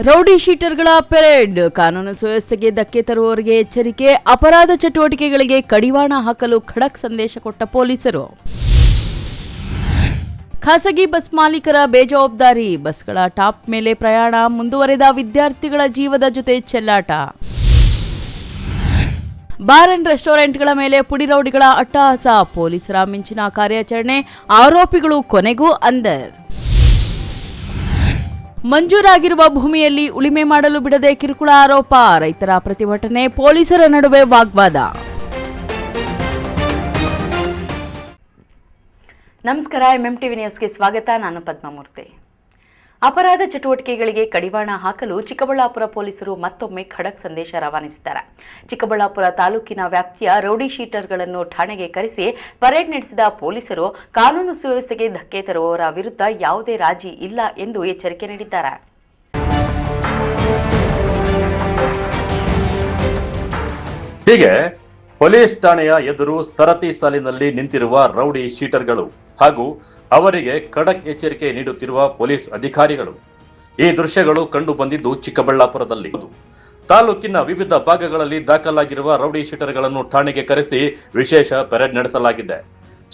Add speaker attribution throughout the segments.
Speaker 1: Rowdy ಶೀಟರ್ಗಳ parade, ಕಾನೂನು ಸುವ್ಯವಸ್ಥೆಗೆ ಧಕ್ಕೆ ತರುವವರಿಗೆ ಎಚ್ಚರಿಕೆ, ಅಪರಾಧ ಚಟುವಟಿಕೆಗಳಿಗೆ ಕಡಿವಾಣ ಹಾಕಲು ಖಡಕ್ ಸಂದೇಶ ಕೊಟ್ಟ ಪೊಲೀಸರು. ಖಾಸಗಿ ಬಸ್ ಮಾಲೀಕರ ಬೇಜವಾಬ್ದಾರಿ, ಬಸ್ಗಳ ಟಾಪ್ ಮೇಲೆ ಪ್ರಯಾಣ ಮುಂದುವರೆದ ವಿದ್ಯಾರ್ಥಿಗಳ ಜೀವದ ಜೊತೆ ಚೆಲ್ಲಾಟ. ಬಾರ್ ಅಂಡ್ ರೆಸ್ಟೋರೆಂಟ್ಗಳ ಮೇಲೆ ಪುಡಿ ರೌಡಿಗಳ ಅಟ್ಟಹಾಸ, ಪೊಲೀಸರ ಮಿಂಚಿನ ಕಾರ್ಯಾಚರಣೆ, ಆರೋಪಿಗಳು ಕೊನೆಗೂ ಅಂದರ್. ಮಂಜೂರಾಗಿರುವ ಭೂಮಿಯಲ್ಲಿ ಉಳಿಮೆ ಮಾಡಲು ಬಿಡದೆ ಕಿರುಕುಳ ಆರೋಪ, ರೈತರ ಪ್ರತಿಭಟನೆ, ಪೊಲೀಸರ ನಡುವೆ ವಾಗ್ವಾದ. ನಮಸ್ಕಾರ, ಎಂಎಂಟಿವಿ ನ್ಯೂಸ್ಗೆ ಸ್ವಾಗತ. ನಾನು ಪದ್ಮಮೂರ್ತಿ. ಅಪರಾಧ ಚಟುವಟಿಕೆಗಳಿಗೆ ಕಡಿವಾಣ ಹಾಕಲು ಚಿಕ್ಕಬಳ್ಳಾಪುರ ಪೊಲೀಸರು ಮತ್ತೊಮ್ಮೆ ಖಡಕ್ ಸಂದೇಶ ರವಾನಿಸಿದ್ದಾರೆ. ಚಿಕ್ಕಬಳ್ಳಾಪುರ ತಾಲೂಕಿನ ವ್ಯಾಪ್ತಿಯ ರೌಡಿ ಶೀಟರ್ಗಳನ್ನು ಠಾಣೆಗೆ ಕರೆಸಿ ಪರೇಡ್ ನಡೆಸಿದ ಪೊಲೀಸರು ಕಾನೂನು ಸುವ್ಯವಸ್ಥೆಗೆ ಧಕ್ಕೆ ತರುವವರ ವಿರುದ್ಧ ಯಾವುದೇ ರಾಜಿ ಇಲ್ಲ ಎಂದು ಎಚ್ಚರಿಕೆ ನೀಡಿದ್ದಾರೆ.
Speaker 2: ಹೀಗೆ ಪೊಲೀಸ್ ಠಾಣೆಯ ಎದುರು ಸರತಿ ಸಾಲಿನಲ್ಲಿ ನಿಂತಿರುವ ರೌಡಿ ಶೀಟರ್ಗಳು ಹಾಗೂ ಅವರಿಗೆ ಖಡಕ್ ಎಚ್ಚರಿಕೆ ನೀಡುತ್ತಿರುವ ಪೊಲೀಸ್ ಅಧಿಕಾರಿಗಳು. ಈ ದೃಶ್ಯಗಳು ಕಂಡು ಬಂದಿದ್ದು ಚಿಕ್ಕಬಳ್ಳಾಪುರದಲ್ಲಿ. ತಾಲೂಕಿನ ವಿವಿಧ ಭಾಗಗಳಲ್ಲಿ ದಾಖಲಾಗಿರುವ ರೌಡಿ ಶೀಟರ್ಗಳನ್ನು ಠಾಣೆಗೆ ಕರೆಸಿ ವಿಶೇಷ ಪೆರೇಡ್ ನಡೆಸಲಾಗಿದೆ.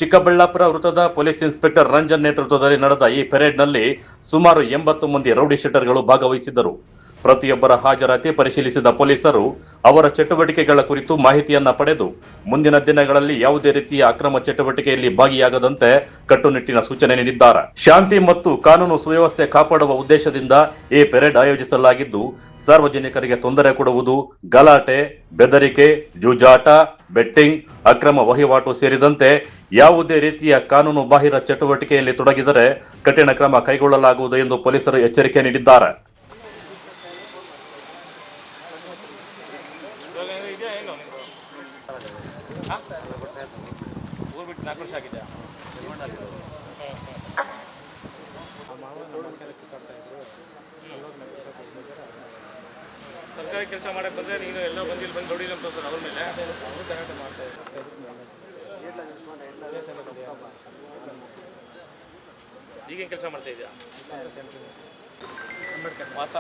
Speaker 2: ಚಿಕ್ಕಬಳ್ಳಾಪುರ ವೃತ್ತದ ಪೊಲೀಸ್ ಇನ್ಸ್ಪೆಕ್ಟರ್ ರಂಜನ್ ನೇತೃತ್ವದಲ್ಲಿ ನಡೆದ ಈ ಪೆರೇಡ್ನಲ್ಲಿ ಸುಮಾರು 80 ಮಂದಿ ರೌಡಿ ಶೀಟರ್ಗಳು ಭಾಗವಹಿಸಿದ್ದರು. ಪ್ರತಿಯೊಬ್ಬರ ಹಾಜರಾತಿ ಪರಿಶೀಲಿಸಿದ ಪೊಲೀಸರು ಅವರ ಚಟುವಟಿಕೆಗಳ ಕುರಿತು ಮಾಹಿತಿಯನ್ನ ಪಡೆದು ಮುಂದಿನ ದಿನಗಳಲ್ಲಿ ಯಾವುದೇ ರೀತಿಯ ಅಕ್ರಮ ಚಟುವಟಿಕೆಯಲ್ಲಿ ಭಾಗಿಯಾಗದಂತೆ ಕಟ್ಟುನಿಟ್ಟಿನ ಸೂಚನೆ ನೀಡಿದ್ದಾರೆ. ಶಾಂತಿ ಮತ್ತು ಕಾನೂನು ಸುವ್ಯವಸ್ಥೆ ಕಾಪಾಡುವ ಉದ್ದೇಶದಿಂದ ಈ ಪೆರೇಡ್ ಆಯೋಜಿಸಲಾಗಿದ್ದು, ಸಾರ್ವಜನಿಕರಿಗೆ ತೊಂದರೆ ಕೊಡುವುದು, ಗಲಾಟೆ, ಬೆದರಿಕೆ, ಜೂಜಾಟ, ಬೆಟ್ಟಿಂಗ್, ಅಕ್ರಮ ವಹಿವಾಟು ಸೇರಿದಂತೆ ಯಾವುದೇ ರೀತಿಯ ಕಾನೂನು ಬಾಹಿರ ಚಟುವಟಿಕೆಯಲ್ಲಿ ತೊಡಗಿದರೆ ಕಠಿಣ ಕ್ರಮ ಕೈಗೊಳ್ಳಲಾಗುವುದು ಎಂದು ಪೊಲೀಸರು ಎಚ್ಚರಿಕೆ ನೀಡಿದ್ದಾರೆ.
Speaker 3: ಸರ್ಕಾರಿ ಕೆಲಸ ಮಾಡಕ್ಕೆ ಬಂದರೆ ನೀನು ಎಲ್ಲ ಬಂದು ರೌಡಿ ಅಂತ ಅವ್ರ ಮೇಲೆ ಗಲಾಟೆ ಮಾಡ್ತಾ ಈಗೇನು ಕೆಲಸ ಮಾಡ್ತಾ ಇದೆಯಾ? ಅಂಬೇಡ್ಕರ್ ವಾಸ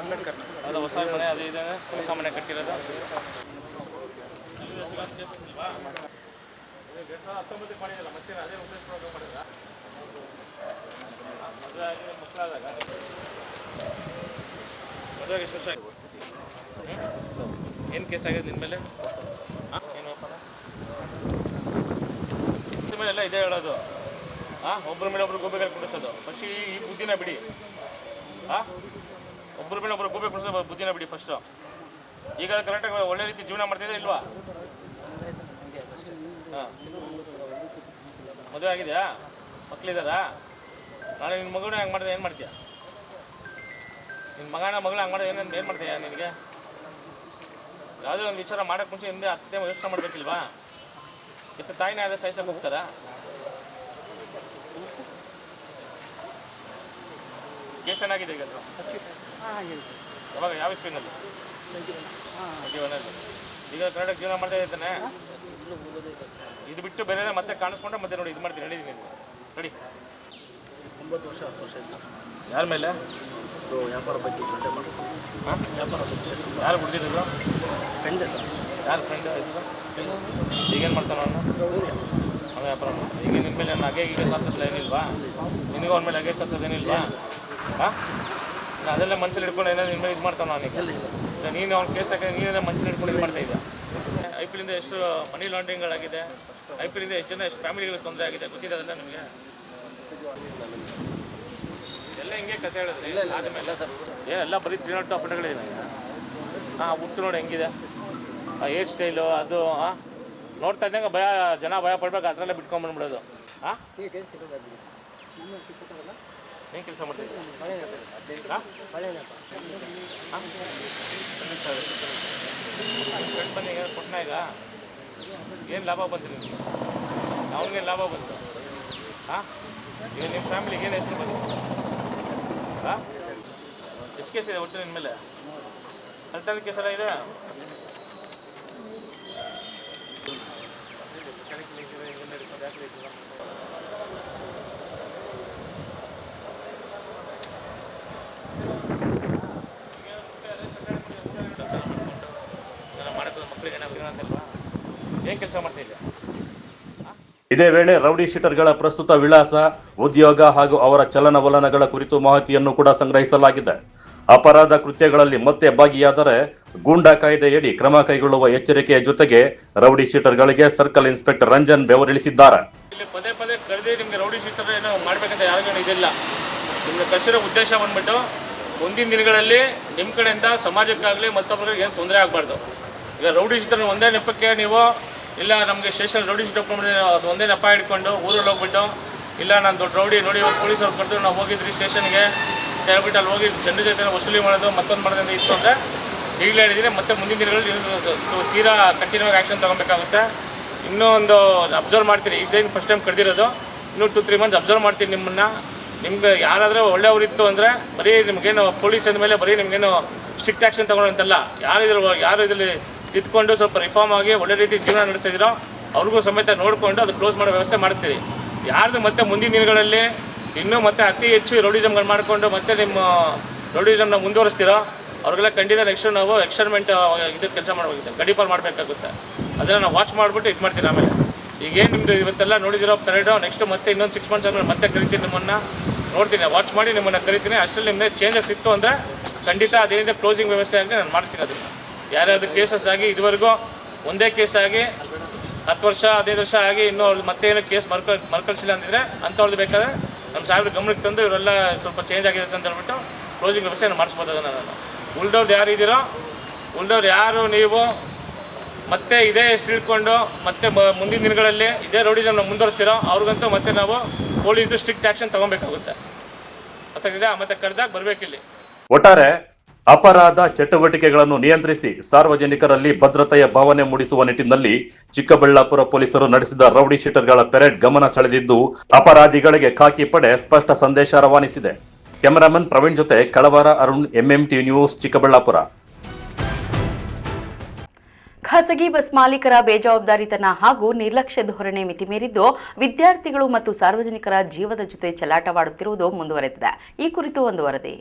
Speaker 3: ಅಂಬೇಡ್ಕರ್ ಅದು ಹೊಸ ಮನೆ, ಅದು ಇದೆ ಹೊಸ ಮನೆ ಕಟ್ಟಿರೋದು. 2019 ಮಾಡಿದಲ್ಲ, ಮತ್ತೆ ಅದೇ ಉಪಯೋಗ ಮಾಡಿದ ಮಕ್ಕಳಾದಾಗ ಮದುವೆಗೆ ಎಷ್ಟು ವರ್ಷ ಆಗಿದೆ? ಏನು ಕೇಸ್ ಆಗಿದೆ ನಿನ್ನ ಮೇಲೆ? ಏನು ನಿಮ್ಮ ಮೇಲೆ ಎಲ್ಲ ಇದೇ ಹೇಳೋದು. ಒಬ್ಬರ ಮೇಲೆ ಒಬ್ರು ಗೋಬೆಗಳು ಕೊಡಿಸೋದು. ಫಸ್ಟ್ ಈ ಬುದ್ಧಿನ ಬಿಡಿ. ಒಬ್ಬರ ಮೇಲೆ ಒಬ್ಬರು ಗೋಬೆ ಕೊಡಿಸೋದು ಬುದ್ಧಿನ ಬಿಡಿ ಫಸ್ಟು. ಈಗ ಕರೆಕ್ಟಾಗಿ ಒಳ್ಳೆ ರೀತಿ ಜೀವನ ಮಾಡ್ತಿದ್ದೆ ಇಲ್ವಾ? ಮದುವೆ ಆಗಿದೆಯಾ? ಮಕ್ಕಳಿದ್ದಾರಾ? ನಾಳೆ ನಿನ್ನ ಮಗನ ಹಂಗೆ ಮಾಡಿದ್ರೆ ಏನು ಮಾಡ್ತೀಯ? ನಿನ್ನ ಮಗಳು ಹಂಗೆ ಮಾಡಿದ್ರೆ ಏನು ಮಾಡ್ತೀಯ? ನಿನಗೆ ಯಾವುದೇ ಒಂದು ವಿಚಾರ ಮಾಡೋಕ್ಕೆ ಮುಂಚೆ ಹಿಂದೆ 10 ಟೈಮ್ ಯೋಚನೆ ಮಾಡಬೇಕಿಲ್ವಾ? ಎಷ್ಟು ತಾಯಿನೇ ಆದ ಸಾಯಿಸಕ್ಕೆ ಹೋಗ್ತಾರಾ? ಕೇಸ್ ಏನಾಗಿದೆ ಈಗ? ಯಾವಾಗ ಯಾವ ಇಸ್ಪಿನಲ್ಲಿ? ಈಗ ಕರೆಕ್ಟಾಗಿ ಜೀವನ ಮಾಡ್ತಾ ಇದ್ದಾನೆ. ಇದು ಬಿಟ್ಟು ಬೇರೆ ಮತ್ತೆ ಕಾಣಿಸ್ಕೊಂಡ್ರೆ ಮತ್ತೆ ನೋಡಿ ಇದು ಮಾಡ್ತೀನಿ. ಹೇಳಿದ್ದೀನಿ ರೆಡಿ.
Speaker 4: 9 ವರ್ಷ 10 ವರ್ಷ ಇತ್ತು.
Speaker 3: ಯಾರ ಮೇಲೆ?
Speaker 4: ವ್ಯಾಪಾರ ಬಗ್ಗೆ ಗಂಟೆ ಮಾಡಿ. ವ್ಯಾಪಾರ ಬಗ್ಗೆ
Speaker 3: ಯಾರು ಬಿಡ್ತಿದ್ರು?
Speaker 4: Friend sir.
Speaker 3: ಯಾರು ಫ್ರೆಂಡ್ ಇದ್ರು? ಈಗೇನು ಮಾಡ್ತಾನೆ ಅವನು? ಅವನ ವ್ಯಾಪಾರ. ಈಗ ನಿಮ್ಮ ಮೇಲೆ ಹಾಗೆ ಈಗ ಸಾಧಿಸಲ್ಲ ಏನಿಲ್ವಾ? ನಿನಗೂ ಅವನ ಮೇಲೆ ಹಾಗೆ ಸಾಧಿಸೋದೇನಿಲ್ವಾ? ಅದೆಲ್ಲ ಮನಸ್ಸಲ್ಲಿ ಹಿಡ್ಕೊಂಡು ಏನಾದ್ರು ನಿಮ್ಮ ಮೇಲೆ ಇದು ಮಾಡ್ತಾನೆ ಅವನಿಗೆ. ನೀನು ಅವ್ನ ಕೇಸ್ ಹಾಕಿ ನೀನೇ ಮನಸ್ಸಲ್ಲಿ ಹಿಡ್ಕೊಂಡು ಇದು ಮಾಡ್ತಾ ಇದ್ದ. IPL ಎಷ್ಟು ಮನಿ ಲಾಂಡ್ರಿಂಗ್ಗಳಾಗಿದೆ, IPL ಎಷ್ಟು ಜನ ಎಷ್ಟು ಫ್ಯಾಮಿಲಿಗಳಿಗೆ ತೊಂದರೆ ಆಗಿದೆ ಗೊತ್ತಿದೆ ಅದೆಲ್ಲ ನಿಮಗೆ? ಎಲ್ಲ ಹಿಂಗೆ ಕತೆ ಹೇಳಿದ್ರಿ ಆದಮೇಲೆ ಎಲ್ಲ ಬರೀ 302 ಅಪರಾಧಗಳಿದೆ. ಹುಟ್ಟು ನೋಡಿ ಹೆಂಗಿದೆ ಹೇರ್ ಸ್ಟೈಲು ಅದು. ನೋಡ್ತಾ ಇದ್ದಂಗೆ ಜನ ಭಯ ಪಡ್ಬೇಕು, ಅದರಲ್ಲೇ ಬಿಟ್ಕೊಂಡ್ಬಂದ್ಬಿಡೋದು. ಏನು ಕೆಲಸ ಮಾಡ್ತಿದ್ದೆ? ಫ್ರೆಂಡ್ ಬನ್ನಿ ಕೊಟ್ಟನ. ಈಗ ಏನು ಲಾಭ ಬಂತು ನಿಮಗೆ? ಅವ್ನಿಗೇನು ಲಾಭ ಬಂತು? ಈಗ ನಿಮ್ಮ ಫ್ಯಾಮಿಲಿಗೆ ಏನು ಹೆಸರು ಬಂತು? ಎಷ್ಟು ಕೇಸ್ ಇದೆ ಒಟ್ಟು ನಿನ್ನ ಮೇಲೆ? ಕಲ್ತಾದ ಕೇಸ್ ಎಲ್ಲ ಇದೆ? ಏನು ಕೆಲಸ ಮಾಡ್ತಾ ಇಲ್ಲ?
Speaker 2: ಇದೇ ವೇಳೆ ರೌಡಿ ಶೀಟರ್ಗಳ ಪ್ರಸ್ತುತ ವಿಳಾಸ, ಉದ್ಯೋಗ ಹಾಗೂ ಅವರ ಚಲನವಲನಗಳ ಕುರಿತು ಮಾಹಿತಿಯನ್ನು ಕೂಡ ಸಂಗ್ರಹಿಸಲಾಗಿದೆ. ಅಪರಾಧ ಕೃತ್ಯಗಳಲ್ಲಿ ಮತ್ತೆ ಭಾಗಿಯಾದರೆ ಗೂಂಡಾ ಕಾಯ್ದೆಯಡಿ ಕ್ರಮ ಕೈಗೊಳ್ಳುವ ಎಚ್ಚರಿಕೆಯ ಜೊತೆಗೆ ರೌಡಿ ಶೀಟರ್ಗಳಿಗೆ ಸರ್ಕಲ್ ಇನ್ಸ್ಪೆಕ್ಟರ್ ರಂಜನ್ ಬೆವರಿಳಿಸಿದ್ದಾರೆ.
Speaker 3: ಇಲ್ಲಿ ಪದೇ ಪದೇ ಕರೆದೇ ನಿಮಗೆ ರೌಡಿ ಶೀಟರ್ ಏನೋ ಮಾಡ್ಬೇಕಂತ ಯಾರಿಗೂ ಇದಿಲ್ಲ. ನಿಮ್ಗೆ ಕಳಿಸಿರೋ ಉದ್ದೇಶ ಬಂದ್ಬಿಟ್ಟು ಮುಂದಿನ ದಿನಗಳಲ್ಲಿ ನಿಮ್ಮ ಕಡೆಯಿಂದ ಸಮಾಜಕ್ಕಾಗಲಿ ಮತ್ತೊಬ್ಬರಿಗೆ ಏನು ತೊಂದರೆ ಆಗಬಾರ್ದು. ಈಗ ರೌಡಿ ಶೀಟರ್ ಒಂದೇ ನೆಪಕ್ಕೆ ನೀವು ಇಲ್ಲ ನಮಗೆ ಸ್ಟೇಷನ್ ರೌಡಿ ಶೀಟರ್ ಅದು ಒಂದೇ ನೆಪ ಹಿಡ್ಕೊಂಡು ಊರಲ್ಲಿ ಹೋಗ್ಬಿಟ್ಟು ಇಲ್ಲ ನಾನು ದೊಡ್ಡ ರೌಡಿ ನೋಡಿ ಪೊಲೀಸವ್ರು ಕರೆದು ನಾವು ಹೋಗಿದ್ರಿ ಸ್ಟೇಷನ್ಗೆ ಅಂತ ಹೇಳ್ಬಿಟ್ಟು ಅಲ್ಲಿ ಹೋಗಿ ಜನರ ಜೊತೆ ವಸೂಲಿ ಮಾಡೋದು ಮತ್ತೊಂದು ಮಾಡೋದ್ರಿಂದ ಇತ್ತು ಅಂದರೆ ಈಗಲೇ ಹೇಳಿದ್ದೀನಿ. ಮತ್ತೆ ಮುಂದಿನ ದಿನಗಳಲ್ಲಿ ತೀರಾ ಕಂಟಿನ್ಯೂ ಆ್ಯಕ್ಷನ್ ತೊಗೊಬೇಕಾಗುತ್ತೆ. ಇನ್ನೂ ಒಂದು ಅಬ್ಸರ್ವ್ ಮಾಡ್ತೀನಿ, ಇದೇನು ಫಸ್ಟ್ ಟೈಮ್ ಕರೆದಿರೋದು, ಇನ್ನೂ 2-3 ಮಂತ್ಸ್ ಅಬ್ಸರ್ವ್ ಮಾಡ್ತೀನಿ ನಿಮ್ಮನ್ನು. ನಿಮ್ಗೆ ಯಾರಾದರೂ ಒಳ್ಳೆಯವರಿತ್ತು ಅಂದರೆ ಬರೀ ನಿಮಗೇನು ಪೊಲೀಸ್ ಅಂದಮೇಲೆ ಬರೀ ನಿಮಗೇನು ಸ್ಟ್ರಿಕ್ಟ್ ಆ್ಯಕ್ಷನ್ ತೊಗೊಳ್ಳೋಂತಲ್ಲ. ಯಾರು ಇದರಲ್ಲಿ ಇದ್ಕೊಂಡು ಸ್ವಲ್ಪ ರಿಫಾರ್ಮ್ ಆಗಿ ಒಳ್ಳೆ ರೀತಿ ಜೀವನ ನಡೆಸಿದಿರೋ ಅವ್ರಿಗೂ ಸಮೇತ ನೋಡಿಕೊಂಡು ಅದು ಕ್ಲೋಸ್ ಮಾಡೋ ವ್ಯವಸ್ಥೆ ಮಾಡ್ತೀವಿ. ಯಾರ್ದು ಮತ್ತೆ ಮುಂದಿನ ದಿನಗಳಲ್ಲಿ ಇನ್ನೂ ಮತ್ತೆ ಅತಿ ಹೆಚ್ಚು ರೌಡಿಸಮ್ಗಳು ಮಾಡಿಕೊಂಡು ಮತ್ತೆ ನಿಮ್ಮ ರೌಡಿಸಮ್ನ ಮುಂದುವರಿಸ್ತೀರೋ ಅವ್ರಿಗೆಲ್ಲ ಖಂಡಿತ ನೆಕ್ಸ್ಟ್ ನಾವು ಎಕ್ಸ್ಟರ್ಮೆಂಟ್ ಇದಕ್ಕೆ ಕೆಲಸ ಮಾಡಬೇಕಾಗುತ್ತೆ, ಗಡೀಪಾರು ಮಾಡಬೇಕಾಗುತ್ತೆ. ಅದನ್ನು ನಾವು ವಾಚ್ ಮಾಡಿಬಿಟ್ಟು ಇದು ಮಾಡ್ತೀನಿ. ಆಮೇಲೆ ಈಗೇನು ನಿಮ್ಮದು ಇವತ್ತೆಲ್ಲ ನೋಡಿದಿರೋ ಪರೇಡು ನೆಕ್ಸ್ಟ್ ಮತ್ತೆ ಇನ್ನೊಂದು 6 ಮಂತ್ಸ್ ಆದಮೇಲೆ ಮತ್ತೆ ಕರಿತೀನಿ ನಿಮ್ಮನ್ನು, ನೋಡ್ತೀನಿ, ವಾಚ್ ಮಾಡಿ ನಿಮ್ಮನ್ನು ಕರಿತೀನಿ. ಅಷ್ಟರಲ್ಲಿ ನಿಮ್ಮದೇ ಚೇಂಜಸ್ ಇತ್ತು ಅಂದರೆ ಖಂಡಿತ ಅದೇನಿದೆ ಕ್ಲೋಸಿಂಗ್ ವ್ಯವಸ್ಥೆ ಆಗಿ ನಾನು ಮಾಡ್ತೀನಿ. ಅದನ್ನು ಯಾರ್ಯಾವುದು ಕೇಸಸ್ ಆಗಿ ಇದುವರೆಗೂ ಒಂದೇ ಕೇಸ್ ಆಗಿ 10 ವರ್ಷ 15 ವರ್ಷ ಆಗಿ ಇನ್ನೂ ಅವ್ರದ್ದು ಮತ್ತೆ ಏನೋ ಕೇಸ್ ಮರ್ಕಳಿಸಿಲ್ಲ ಅಂದಿದ್ರೆ ಅಂಥವ್ರದ್ದು ಬೇಕಾದ್ರೆ ನಮ್ಮ ಸಾಹೇಬ್ರ ಗಮನಕ್ಕೆ ತಂದು ಇವರೆಲ್ಲ ಸ್ವಲ್ಪ ಚೇಂಜ್ ಆಗಿದೆ ಅಂತ ಹೇಳ್ಬಿಟ್ಟು ಕ್ಲೋಸಿಂಗ್ ವ್ಯವಸ್ಥೆ ಮಾಡಿಸ್ಬೋದು. ಅದನ್ನು ನಾನು ಉಳ್ದವ್ರು ಯಾರು ಇದ್ದೀರೋ ಉಳ್ದವ್ರು ಯಾರು ನೀವು ಮತ್ತೆ ಇದೇ ಹೆಸರು ಇಟ್ಕೊಂಡು ಮತ್ತೆ ಮುಂದಿನ ದಿನಗಳಲ್ಲಿ ಇದೇ ರೌಡಿಸಮ್ನ ಮುಂದುವರಿಸ್ತೀರೋ ಅವ್ರಿಗಂತೂ ಮತ್ತೆ ನಾವು ಪೊಲೀಸರು ಸ್ಟ್ರಿಕ್ಟ್ ಆ್ಯಕ್ಷನ್ ತೊಗೊಬೇಕಾಗುತ್ತೆ. ಗೊತ್ತಾಗಿದೆ? ಮತ್ತೆ ಕರೆದಾಗ ಬರಬೇಕಿಲ್ಲಿ.
Speaker 2: ಒಟ್ಟಾರೆ ಅಪರಾಧ ಚಟುವಟಿಕೆಗಳನ್ನು ನಿಯಂತ್ರಿಸಿ ಸಾರ್ವಜನಿಕರಲ್ಲಿ ಭದ್ರತೆಯ ಭಾವನೆ ಮೂಡಿಸುವ ನಿಟ್ಟಿನಲ್ಲಿ ಚಿಕ್ಕಬಳ್ಳಾಪುರ ಪೊಲೀಸರು ನಡೆಸಿದ ರೌಡಿ ಶೀಟರ್ಗಳ ಪೆರೇಡ್ ಗಮನ ಸೆಳೆದಿದ್ದು ಅಪರಾಧಿಗಳಿಗೆ ಖಾಕಿ ಪಡೆ ಸ್ಪಷ್ಟ ಸಂದೇಶ ರವಾನಿಸಿದೆ. ಕ್ಯಾಮರಾಮನ್ ಪ್ರವೀಣ್ ಜೊತೆ ಕಳವಾರ ಅರುಣ್, MMT ನ್ಯೂಸ್, ಚಿಕ್ಕಬಳ್ಳಾಪುರ.
Speaker 1: ಖಾಸಗಿ ಬಸ್ ಮಾಲೀಕರ ಬೇಜವಾಬ್ದಾರಿತನ ಹಾಗೂ ನಿರ್ಲಕ್ಷ್ಯ ಧೋರಣೆ ಮಿತಿಮೀರಿದ್ದು ವಿದ್ಯಾರ್ಥಿಗಳು ಮತ್ತು ಸಾರ್ವಜನಿಕರ ಜೀವದ ಜೊತೆ ಚೆಲ್ಲಾಟವಾಡುತ್ತಿರುವುದು ಮುಂದುವರೆದಿದೆ. ಈ ಕುರಿತು ಒಂದು ವರದಿ.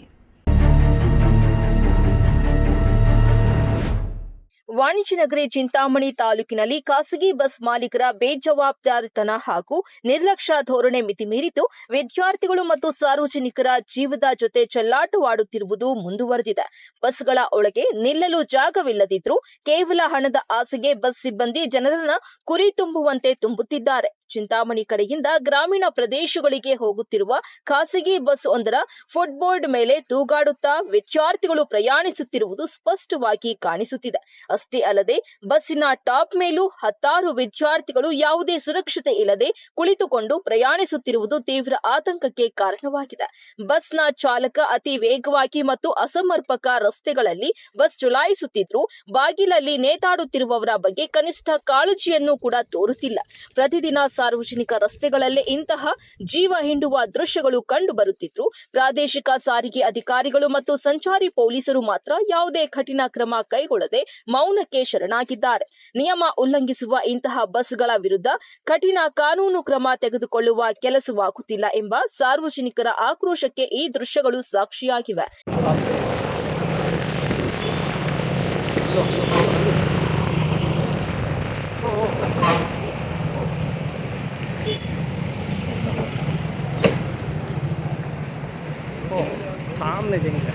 Speaker 5: ವಾಣಿಜ್ಯ ನಗರಿ ಚಿಂತಾಮಣಿ ತಾಲೂಕಿನಲ್ಲಿ ಖಾಸಗಿ ಬಸ್ ಮಾಲೀಕರ ಬೇಜವಾಬ್ದಾರಿತನ ಹಾಗೂ ನಿರ್ಲಕ್ಷ್ಯ ಧೋರಣೆ ಮಿತಿಮೀರಿದ್ದು ವಿದ್ಯಾರ್ಥಿಗಳು ಮತ್ತು ಸಾರ್ವಜನಿಕರ ಜೀವದ ಜೊತೆ ಚೆಲ್ಲಾಟವಾಡುತ್ತಿರುವುದು ಮುಂದುವರೆದಿದೆ. ಬಸ್ಗಳ ಒಳಗೆ ನಿಲ್ಲಲು ಜಾಗವಿಲ್ಲದಿದ್ರೂ ಕೇವಲ ಹಣದ ಆಸೆಗೆ ಬಸ್ ಸಿಬ್ಬಂದಿ ಜನರನ್ನ ಕುರಿ ತುಂಬುವಂತೆ ತುಂಬುತ್ತಿದ್ದಾರೆ. ಚಿಂತಾಮಣಿ ಕಡೆಯಿಂದ ಗ್ರಾಮೀಣ ಪ್ರದೇಶಗಳಿಗೆ ಹೋಗುತ್ತಿರುವ ಖಾಸಗಿ ಬಸ್ ಒಂದರ ಫುಟ್ಬೋರ್ಡ್ ಮೇಲೆ ತೂಗಾಡುತ್ತಾ ವಿದ್ಯಾರ್ಥಿಗಳು ಪ್ರಯಾಣಿಸುತ್ತಿರುವುದು ಸ್ಪಷ್ಟವಾಗಿ ಕಾಣಿಸುತ್ತಿದೆ. ಅಷ್ಟೇ ಅಲ್ಲದೆ ಬಸ್ಸಿನ ಟಾಪ್ ಮೇಲೂ ಹತ್ತಾರು ವಿದ್ಯಾರ್ಥಿಗಳು ಯಾವುದೇ ಸುರಕ್ಷತೆ ಇಲ್ಲದೆ ಕುಳಿತುಕೊಂಡು ಪ್ರಯಾಣಿಸುತ್ತಿರುವುದು ತೀವ್ರ ಆತಂಕಕ್ಕೆ ಕಾರಣವಾಗಿದೆ. ಬಸ್ನ ಚಾಲಕ ಅತಿ ವೇಗವಾಗಿ ಮತ್ತು ಅಸಮರ್ಪಕ ರಸ್ತೆಗಳಲ್ಲಿ ಬಸ್ ಚಲಾಯಿಸುತ್ತಿದ್ರು ಬಾಗಿಲಲ್ಲಿ ನೇತಾಡುತ್ತಿರುವವರ ಬಗ್ಗೆ ಕನಿಷ್ಠ ಕಾಳಜಿಯನ್ನು ಕೂಡ ತೋರುತ್ತಿಲ್ಲ. ಪ್ರತಿದಿನ ಸಾರ್ವಜನಿಕ ರಸ್ತೆಗಳಲ್ಲೇ ಇಂತಹ ಜೀವ ಹಿಂಡುವ ದೃಶ್ಯಗಳು ಕಂಡು ಬರುತ್ತಿದ್ರು ಪ್ರಾದೇಶಿಕ ಸಾರಿಗೆ ಅಧಿಕಾರಿಗಳು ಮತ್ತು ಸಂಚಾರಿ ಪೊಲೀಸರು ಮಾತ್ರ ಯಾವುದೇ ಕಠಿಣ ಕ್ರಮ ಕೈಗೊಳ್ಳದೆ ಮೌನಕ್ಕೆ ಶರಣಾಗಿದ್ದಾರೆ. ನಿಯಮ ಉಲ್ಲಂಘಿಸುವ ಇಂತಹ ಬಸ್ಗಳ ವಿರುದ್ಧ ಕಠಿಣ ಕಾನೂನು ಕ್ರಮ ತೆಗೆದುಕೊಳ್ಳುವ ಕೆಲಸವಾಗುತ್ತಿಲ್ಲ ಎಂಬ ಸಾರ್ವಜನಿಕರ ಆಕ್ರೋಶಕ್ಕೆ ಈ ದೃಶ್ಯಗಳು ಸಾಕ್ಷಿಯಾಗಿವೆ.
Speaker 4: सामने देंगे